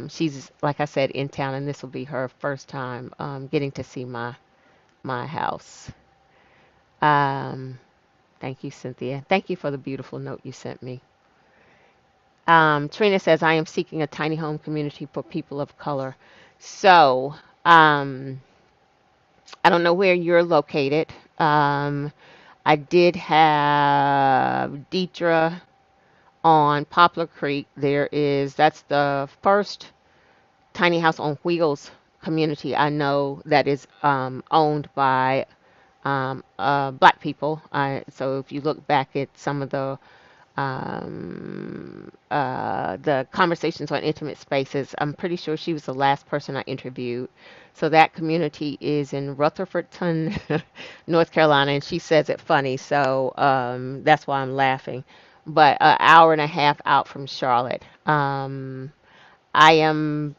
she's, like I said, in town, and this will be her first time getting to see my house. Um, Thank you, Cynthia. Thank you for the beautiful note you sent me. Trina says, I am seeking a tiny home community for people of color. So, I don't know where you're located. I did have Deidre on Poplar Creek. That's the first tiny house on wheels community I know that is owned by black people. So if you look back at some of the conversations on intimate spaces, I'm pretty sure she was the last person I interviewed. So that community is in Rutherfordton, North Carolina, and she says it funny, so that's why I'm laughing. But an hour and a half out from Charlotte. I am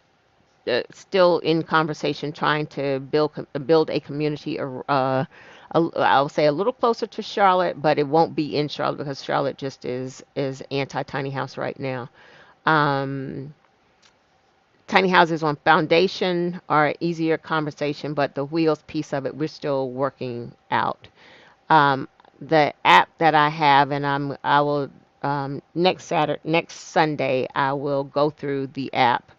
still in conversation trying to build a community I'll say a little closer to Charlotte, but it won't be in Charlotte because Charlotte just is anti tiny house right now. Um, Tiny houses on foundation are an easier conversation, but the wheels piece of it we're still working out. Um, the app that I have, and I will next Sunday I will go through the app,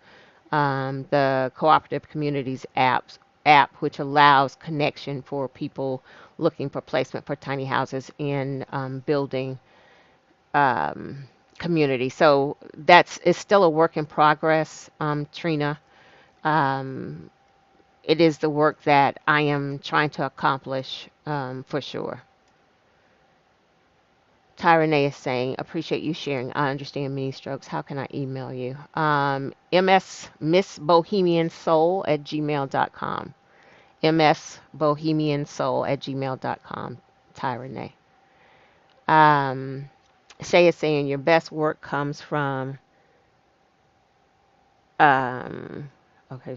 the Cooperative Communities app, which allows connection for people looking for placement for tiny houses in building um, community. So it's still a work in progress, Trina. Um, it is the work that I am trying to accomplish for sure. Tyra Nay is saying, appreciate you sharing. I understand mini strokes. How can I email you? MS Miss Bohemian Soul at gmail.com. msbohemiansoul@gmail.com. Tyra Nay. Shay is saying your best work comes from um okay,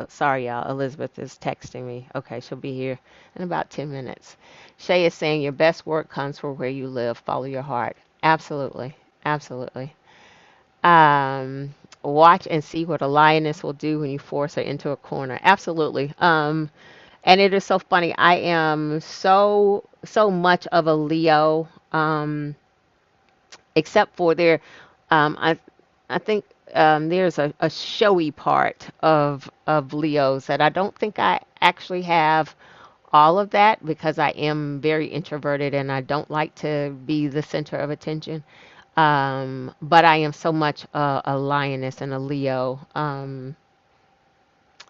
sorry y'all. Elizabeth is texting me. Okay, she'll be here in about 10 minutes. Shay is saying your best work comes from where you live. Follow your heart. Absolutely. Absolutely. Um Watch and see what a lioness will do when you force her into a corner. Absolutely. And it is so funny. I am so much of a Leo, except for there. I think there's a showy part of Leos that I don't think I actually have all of that because I am very introverted and I don't like to be the center of attention. But I am so much a lioness and a Leo.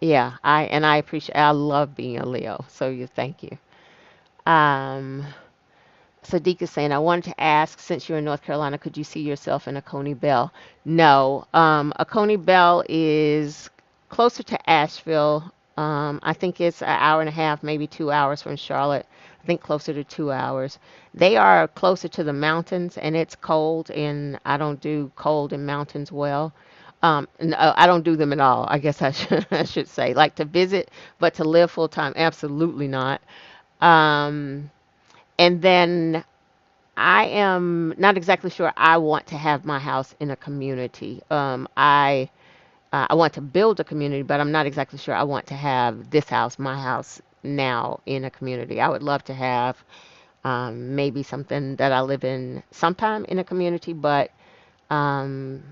Yeah, I appreciate. I love being a Leo. So you thank you. Um, Sadiq is saying, I wanted to ask, since you're in North Carolina, could you see yourself in a Coney Bell? No. A Coney Bell is closer to Asheville. I think it's an hour and a half, maybe 2 hours from Charlotte. I think closer to 2 hours. They are closer to the mountains, and it's cold, and I don't do cold in mountains well. I don't do them at all. I guess I should, I should say, like to visit, but to live full time, absolutely not. Um, and then I am not exactly sure I want to have my house in a community. I want to build a community, but I'm not exactly sure I want to have this house, my house now in a community. I would love to have maybe something that I live in sometime in a community, but um,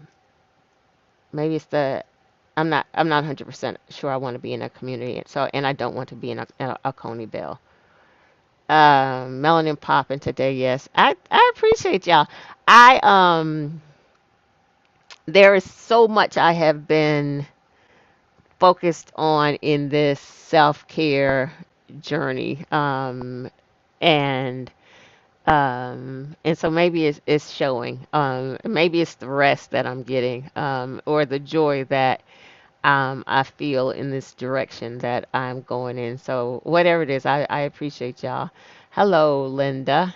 maybe it's the I'm not 100% sure I want to be in a community. So and I don't want to be in a Coney Bell. Melanin popping today, yes. I appreciate y'all. I There is so much I have been focused on in this self-care journey. And so maybe it's showing. Maybe it's the rest that I'm getting, or the joy that I feel in this direction that I'm going in. So whatever it is, I appreciate y'all. Hello, Linda.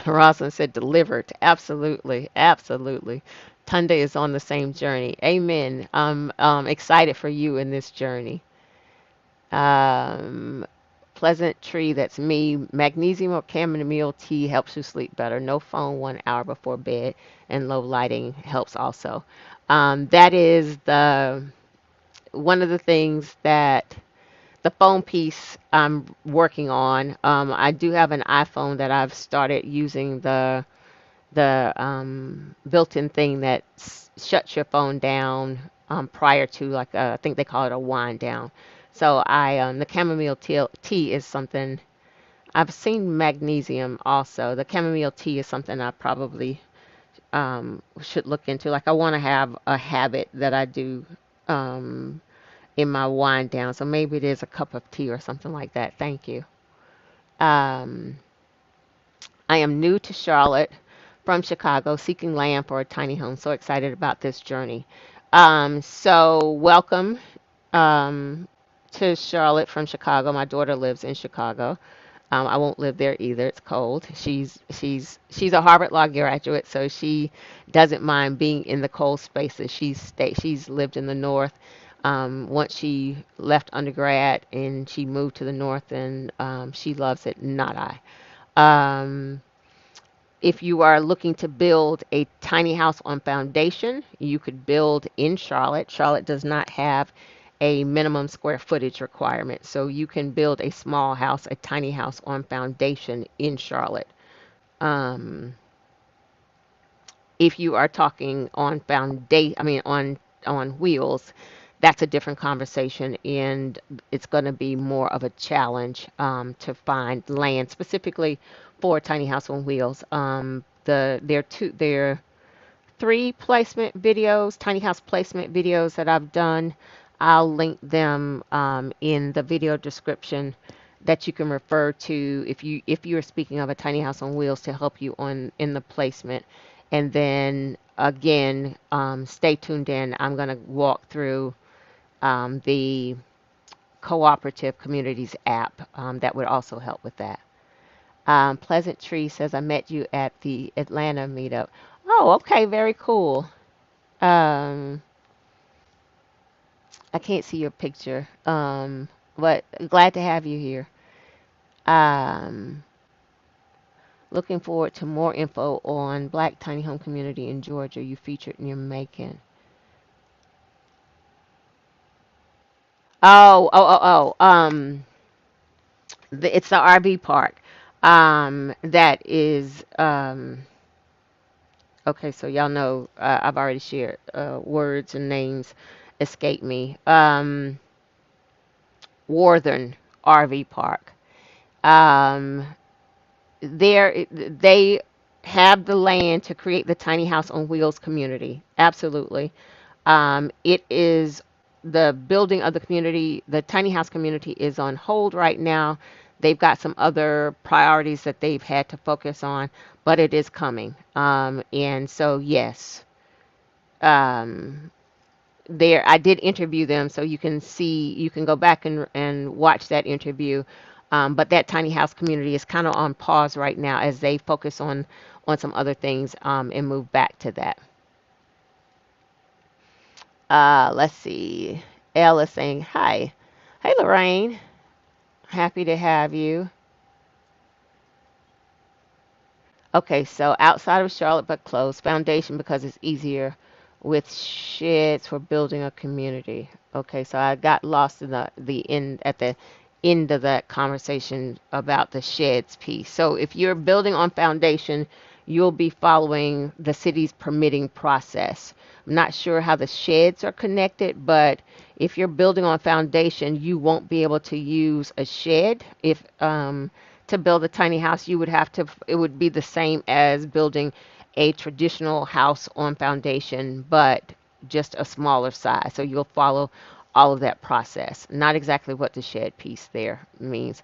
Rosalind said delivered. Absolutely. Absolutely. Tunde is on the same journey. Amen. I'm excited for you in this journey. Um, Pleasant tree, that's me. Magnesium or chamomile tea helps you sleep better. No phone 1 hour before bed, and low lighting helps also. That is the one of the things that the phone piece I'm working on. I do have an iPhone that I've started using the built-in thing that shuts your phone down prior to like I think they call it a wind down. So the chamomile tea is something I've seen. Magnesium also. The chamomile tea is something I probably should look into. Like I want to have a habit that I do um, in my wind down. So maybe it is a cup of tea or something like that. Thank you. Um, I am new to Charlotte from Chicago, seeking land for a tiny home. So excited about this journey. So welcome um, to Charlotte from Chicago. My daughter lives in Chicago. I won't live there either. It's cold. She's a Harvard Law graduate, so she doesn't mind being in the cold spaces. She's lived in the north. Once she left undergrad and she moved to the north, and she loves it. Not I. Um, if you are looking to build a tiny house on foundation, you could build in Charlotte. Charlotte does not have a minimum square footage requirement, so you can build a small house, a tiny house on foundation in Charlotte. Um, if you are talking on on wheels, that's a different conversation, and it's going to be more of a challenge to find land specifically for tiny house on wheels. There are three placement videos, tiny house placement videos that I've done. I'll link them in the video description that you can refer to if you are speaking of a tiny house on wheels to help you on in the placement. And then again, stay tuned in. I'm going to walk through the cooperative communities app that would also help with that. Pleasant Tree says, I met you at the Atlanta meetup. Oh, okay, very cool. Um, I can't see your picture, but glad to have you here. Um, Looking forward to more info on Black Tiny Home Community in Georgia you featured in your making. It's the RV park. That is okay. So y'all know I've already shared words and names escape me. Worthern RV Park. Um, they have the land to create the tiny house on wheels community. Absolutely. It is the building of the community, the tiny house community is on hold right now. They've got some other priorities that they've had to focus on, but it is coming. And so, yes, um, there I did interview them, so you can see, you can go back and watch that interview. But that tiny house community is kind of on pause right now as they focus on some other things and move back to that. Let's see. Elle is saying hi. Hey, Lorraine. Happy to have you. Okay, so outside of Charlotte but close. Foundation because it's easier with sheds for building a community. Okay, so I got lost in the end at the end of that conversation about the sheds piece. So if you're building on foundation, you'll be following the city's permitting process. I'm not sure how the sheds are connected, but if you're building on foundation, you won't be able to use a shed if to build a tiny house. You would have to, it would be the same as building a traditional house on foundation, but just a smaller size. So you'll follow all of that process. Not exactly what the shed piece there means.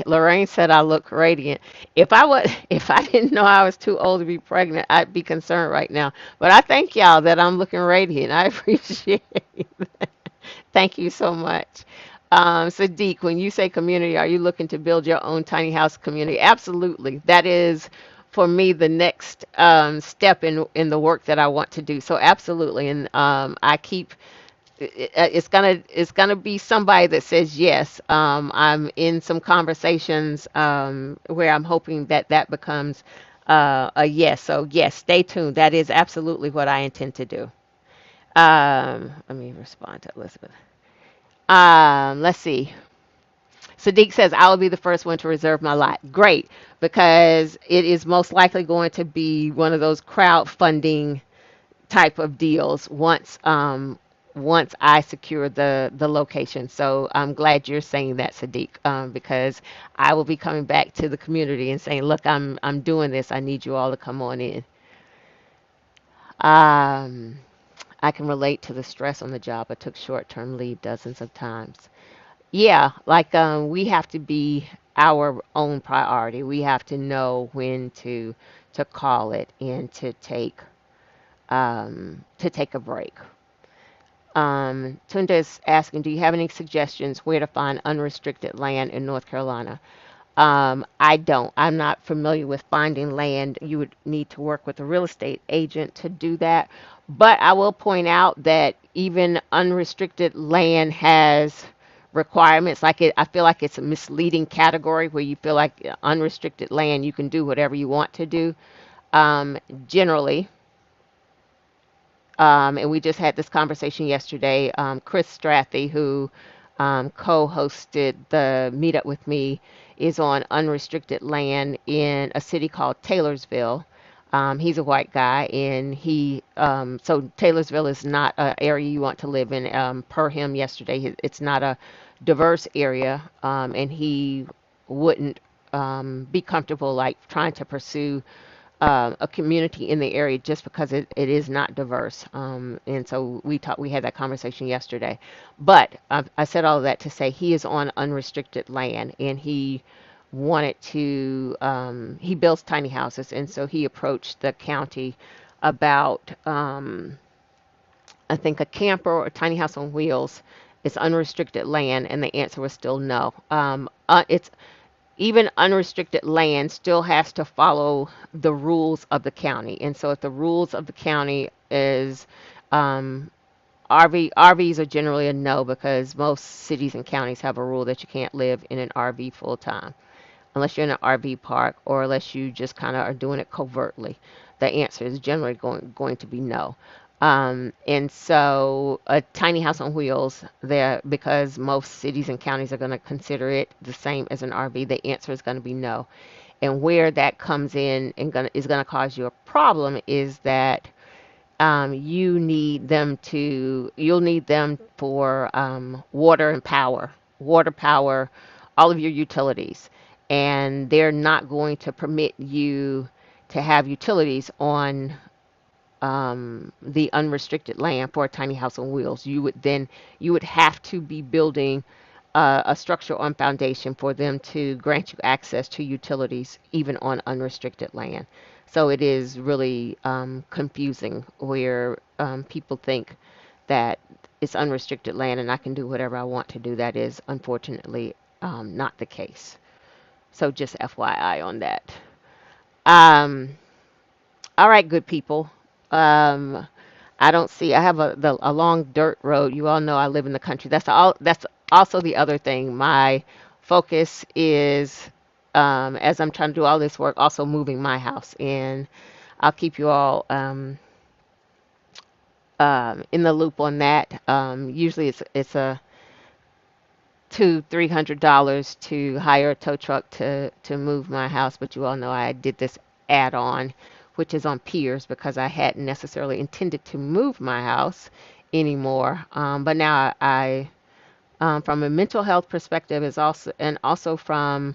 Lorraine said I look radiant. If I would, if I didn't know I was too old to be pregnant, I'd be concerned right now. But I thank y'all that I'm looking radiant. I appreciate that. Thank you so much. Sadiq, when you say community, are you looking to build your own tiny house community? Absolutely. That is, for me, the next step in the work that I want to do. So absolutely, and I keep it's gonna be somebody that says yes. I'm in some conversations where I'm hoping that that becomes a yes. So yes, stay tuned. That is absolutely what I intend to do. Let me respond to Elizabeth. Let's see. Sadiq says, I will be the first one to reserve my lot. Great, because it is most likely going to be one of those crowdfunding type of deals once I secure the location. So I'm glad you're saying that, Sadiq, because I will be coming back to the community and saying, look, I'm doing this. I need you all to come on in. Um, I can relate to the stress on the job. I took short-term leave dozens of times. Yeah, like we have to be our own priority. We have to know when to call it and to take a break. Tunda is asking, do you have any suggestions where to find unrestricted land in North Carolina? I don't. I'm not familiar with finding land. You would need to work with a real estate agent to do that. But I will point out that even unrestricted land has requirements. I feel like it's a misleading category where you feel like unrestricted land, you can do whatever you want to do. Generally, and we just had this conversation yesterday. Chris Strathy, who co-hosted the meetup with me, is on unrestricted land in a city called Taylorsville. He's a white guy, and so Taylorsville is not an area you want to live in. Per him yesterday, it's not a diverse area, and he wouldn't be comfortable like trying to pursue a community in the area just because it is not diverse. And so we had that conversation yesterday. But I said all of that to say he is on unrestricted land and he wanted to, he builds tiny houses. And so he approached the county about, I think, a camper or a tiny house on wheels is unrestricted land. And the answer was still no. It's even unrestricted land still has to follow the rules of the county. And so if the rules of the county is um, RVs are generally a no because most cities and counties have a rule that you can't live in an RV full time unless you're in an RV park or unless you just kind of are doing it covertly. The answer is generally going to be no. And so a tiny house on wheels there, because most cities and counties are going to consider it the same as an RV, the answer is going to be no. And where that comes in and is going to cause you a problem is that you'll need them for water power, all of your utilities. And they're not going to permit you to have utilities on the unrestricted land for a tiny house on wheels. You would have to be building a structure on foundation for them to grant you access to utilities even on unrestricted land. So it is really confusing where people think that it's unrestricted land and I can do whatever I want to do. That is unfortunately not the case. So just FYI on that. Um, all right, good people. Um, I don't see. I have a long dirt road. You all know I live in the country. That's also the other thing. My focus is, as I'm trying to do all this work, also moving my house, and I'll keep you all in the loop on that. Usually it's a $200-300 to hire a tow truck to move my house, but you all know I did this add-on, which is on Piers because I hadn't necessarily intended to move my house anymore. But now from a mental health perspective, is also and also from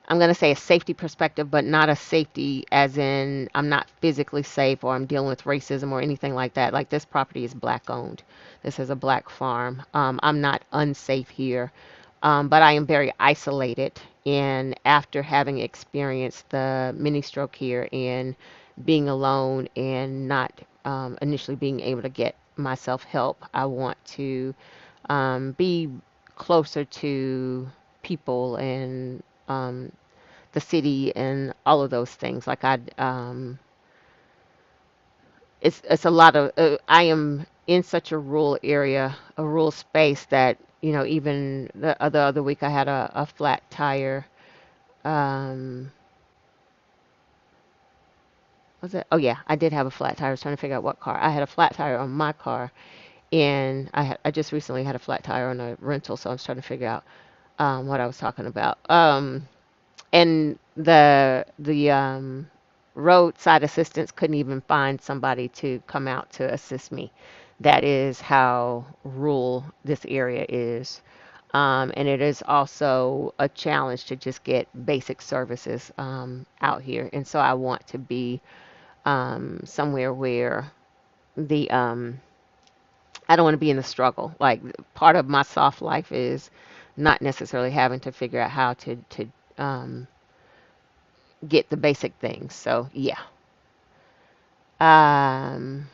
I'm going to say a safety perspective, but not a safety as in I'm not physically safe or I'm dealing with racism or anything like that. Like this property is black owned. This is a black farm. I'm not unsafe here, but I am very isolated. And after having experienced the mini stroke here and being alone and not initially being able to get myself help, I want to be closer to people and the city and all of those things. It's a lot of. I am in such a rural area, a rural space that even the other week I had a flat tire. Um, was it? Oh yeah, I did have a flat tire. I was trying to figure out what car. I had a flat tire on my car, and I just recently had a flat tire on a rental, so I was trying to figure out what I was talking about. And the roadside assistance couldn't even find somebody to come out to assist me. That is how rural this area is. And it is also a challenge to just get basic services out here. And so I want to be somewhere where the I don't want to be in the struggle. Like part of my soft life is not necessarily having to figure out how to um, get the basic things. So yeah. Um,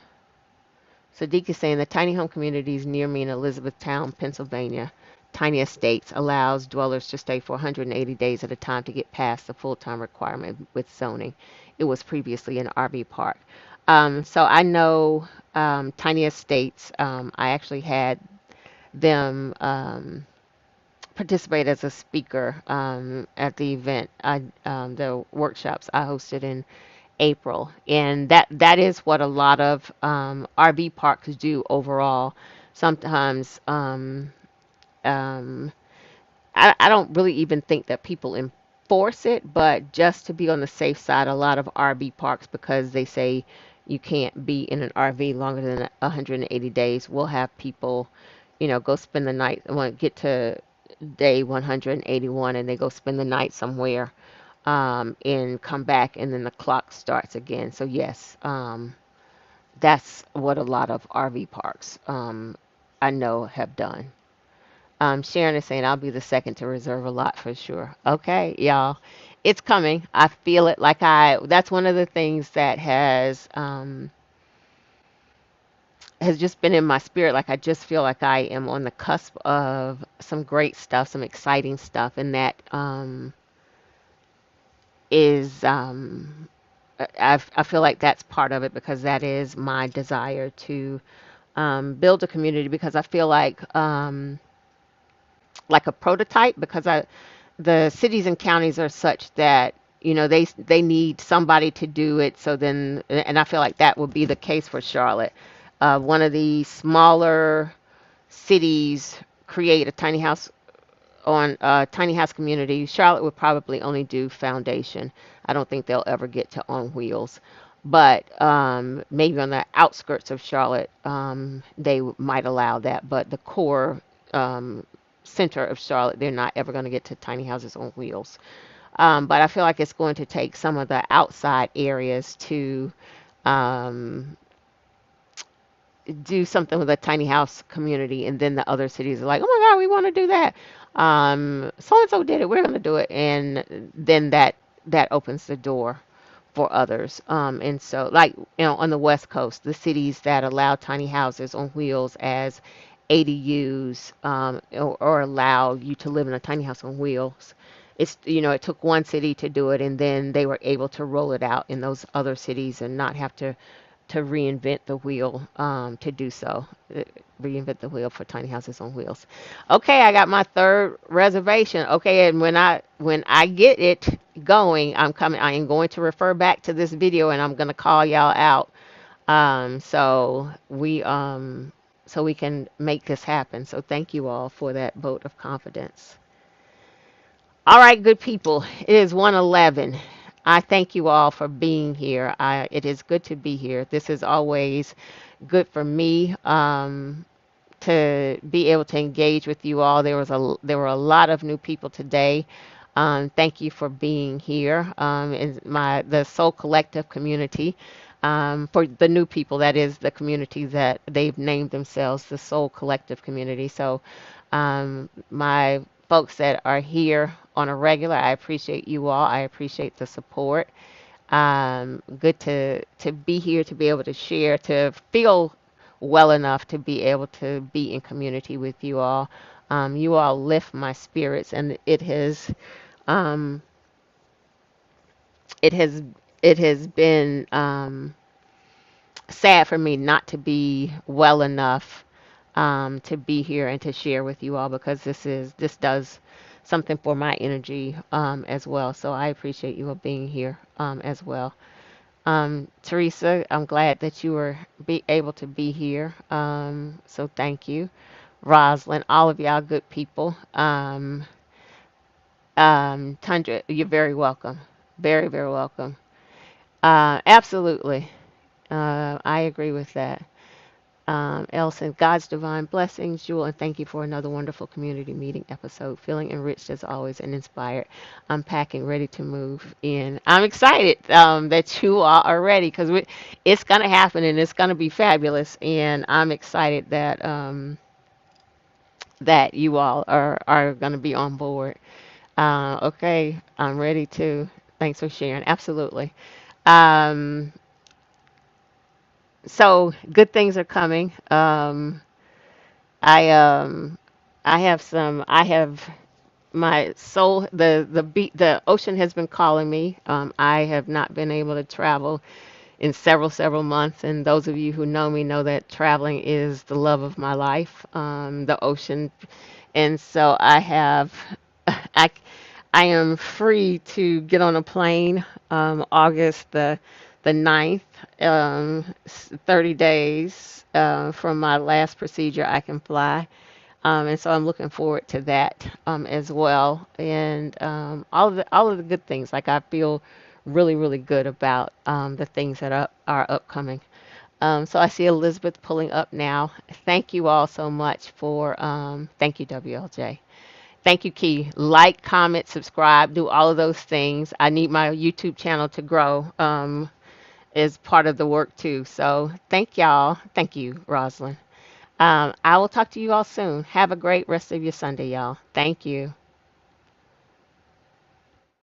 Sadiq is saying the tiny home communities near me in Elizabethtown, Pennsylvania, tiny estates allows dwellers to stay for 180 days at a time to get past the full-time requirement with zoning. It was previously an RV park. So I know tiny estates. I actually had them participate as a speaker at the event, the workshops I hosted in April, and that is what a lot of RV parks do overall. Sometimes um, I don't really even think that people enforce it, but just to be on the safe side, a lot of RV parks, because they say you can't be in an RV longer than 180 days, will have people, go spend the night. Want to get to day 181 and they go spend the night somewhere and come back, and then the clock starts again. So yes, that's what a lot of RV parks I know have done. Sharon is saying I'll be the second to reserve a lot for sure. Okay, y'all, it's coming. I feel it. That's one of the things that has just been in my spirit. Like I just feel like I am on the cusp of some great stuff, some exciting stuff, and that is I feel like that's part of it because that is my desire to build a community because I feel like a prototype because the cities and counties are such that they need somebody to do it. So then, and I feel like that would be the case for Charlotte. One of the smaller cities create a tiny house community. Charlotte would probably only do foundation. I don't think they'll ever get to on wheels. But maybe on the outskirts of Charlotte, they might allow that. But the core center of Charlotte, they're not ever going to get to tiny houses on wheels. But I feel like it's going to take some of the outside areas to um, do something with a tiny house community, and then the other cities are like, oh my God, we want to do that. So and so did it, we're going to do it, and then that opens the door for others. And so, like on the West Coast, the cities that allow tiny houses on wheels as ADUs, or allow you to live in a tiny house on wheels. It took one city to do it, and then they were able to roll it out in those other cities and not have to reinvent the wheel to do so. Reinvent the wheel for tiny houses on wheels. Okay, I got my third reservation. Okay, and when I get it going, I'm coming. I am going to refer back to this video, and I'm going to call y'all out. So we can make this happen. So thank you all for that vote of confidence. All right, good people. It is 1:11. I thank you all for being here. It is good to be here. This is always good for me to be able to engage with you all. There were a lot of new people today. Thank you for being here. In the Soul Collective community. For the new people, that is the community that they've named themselves, the Soul Collective community. So, my folks that are here on a regular, I appreciate you all. I appreciate the support. Good to be here, to be able to share, to feel well enough to be able to be in community with you all. You all lift my spirits, and um, it has it has been sad for me not to be well enough to be here and to share with you all because this does something for my energy as well. So I appreciate you all being here as well. Teresa, I'm glad that you were be able to be here. So thank you. Rosalind, all of y'all good people. Tundra, you're very welcome. Very, very welcome. Absolutely. I agree with that. Elson, God's divine blessings, Jewel, and thank you for another wonderful community meeting episode. Feeling enriched as always and inspired. I'm packing, ready to move in. I'm excited that you all are ready because it's going to happen and it's going to be fabulous. And I'm excited that you all are going to be on board. Okay, I'm ready to. Thanks for sharing. Absolutely. Um, so good things are coming. I I have my soul, the ocean has been calling me. I have not been able to travel in several months, and those of you who know me know that traveling is the love of my life, the ocean. And so I I am free to get on a plane August the 9th, 30 days from my last procedure I can fly. And so I'm looking forward to that as well, and all of the good things. Like I feel really good about the things that are upcoming. So I see Elizabeth pulling up now. Thank you all so much for thank you WLJ. Thank you, Key. Like, comment, subscribe, do all of those things. I need my YouTube channel to grow. Is part of the work too. So thank y'all. Thank you, Rosalind. I will talk to you all soon. Have a great rest of your Sunday, y'all. Thank you.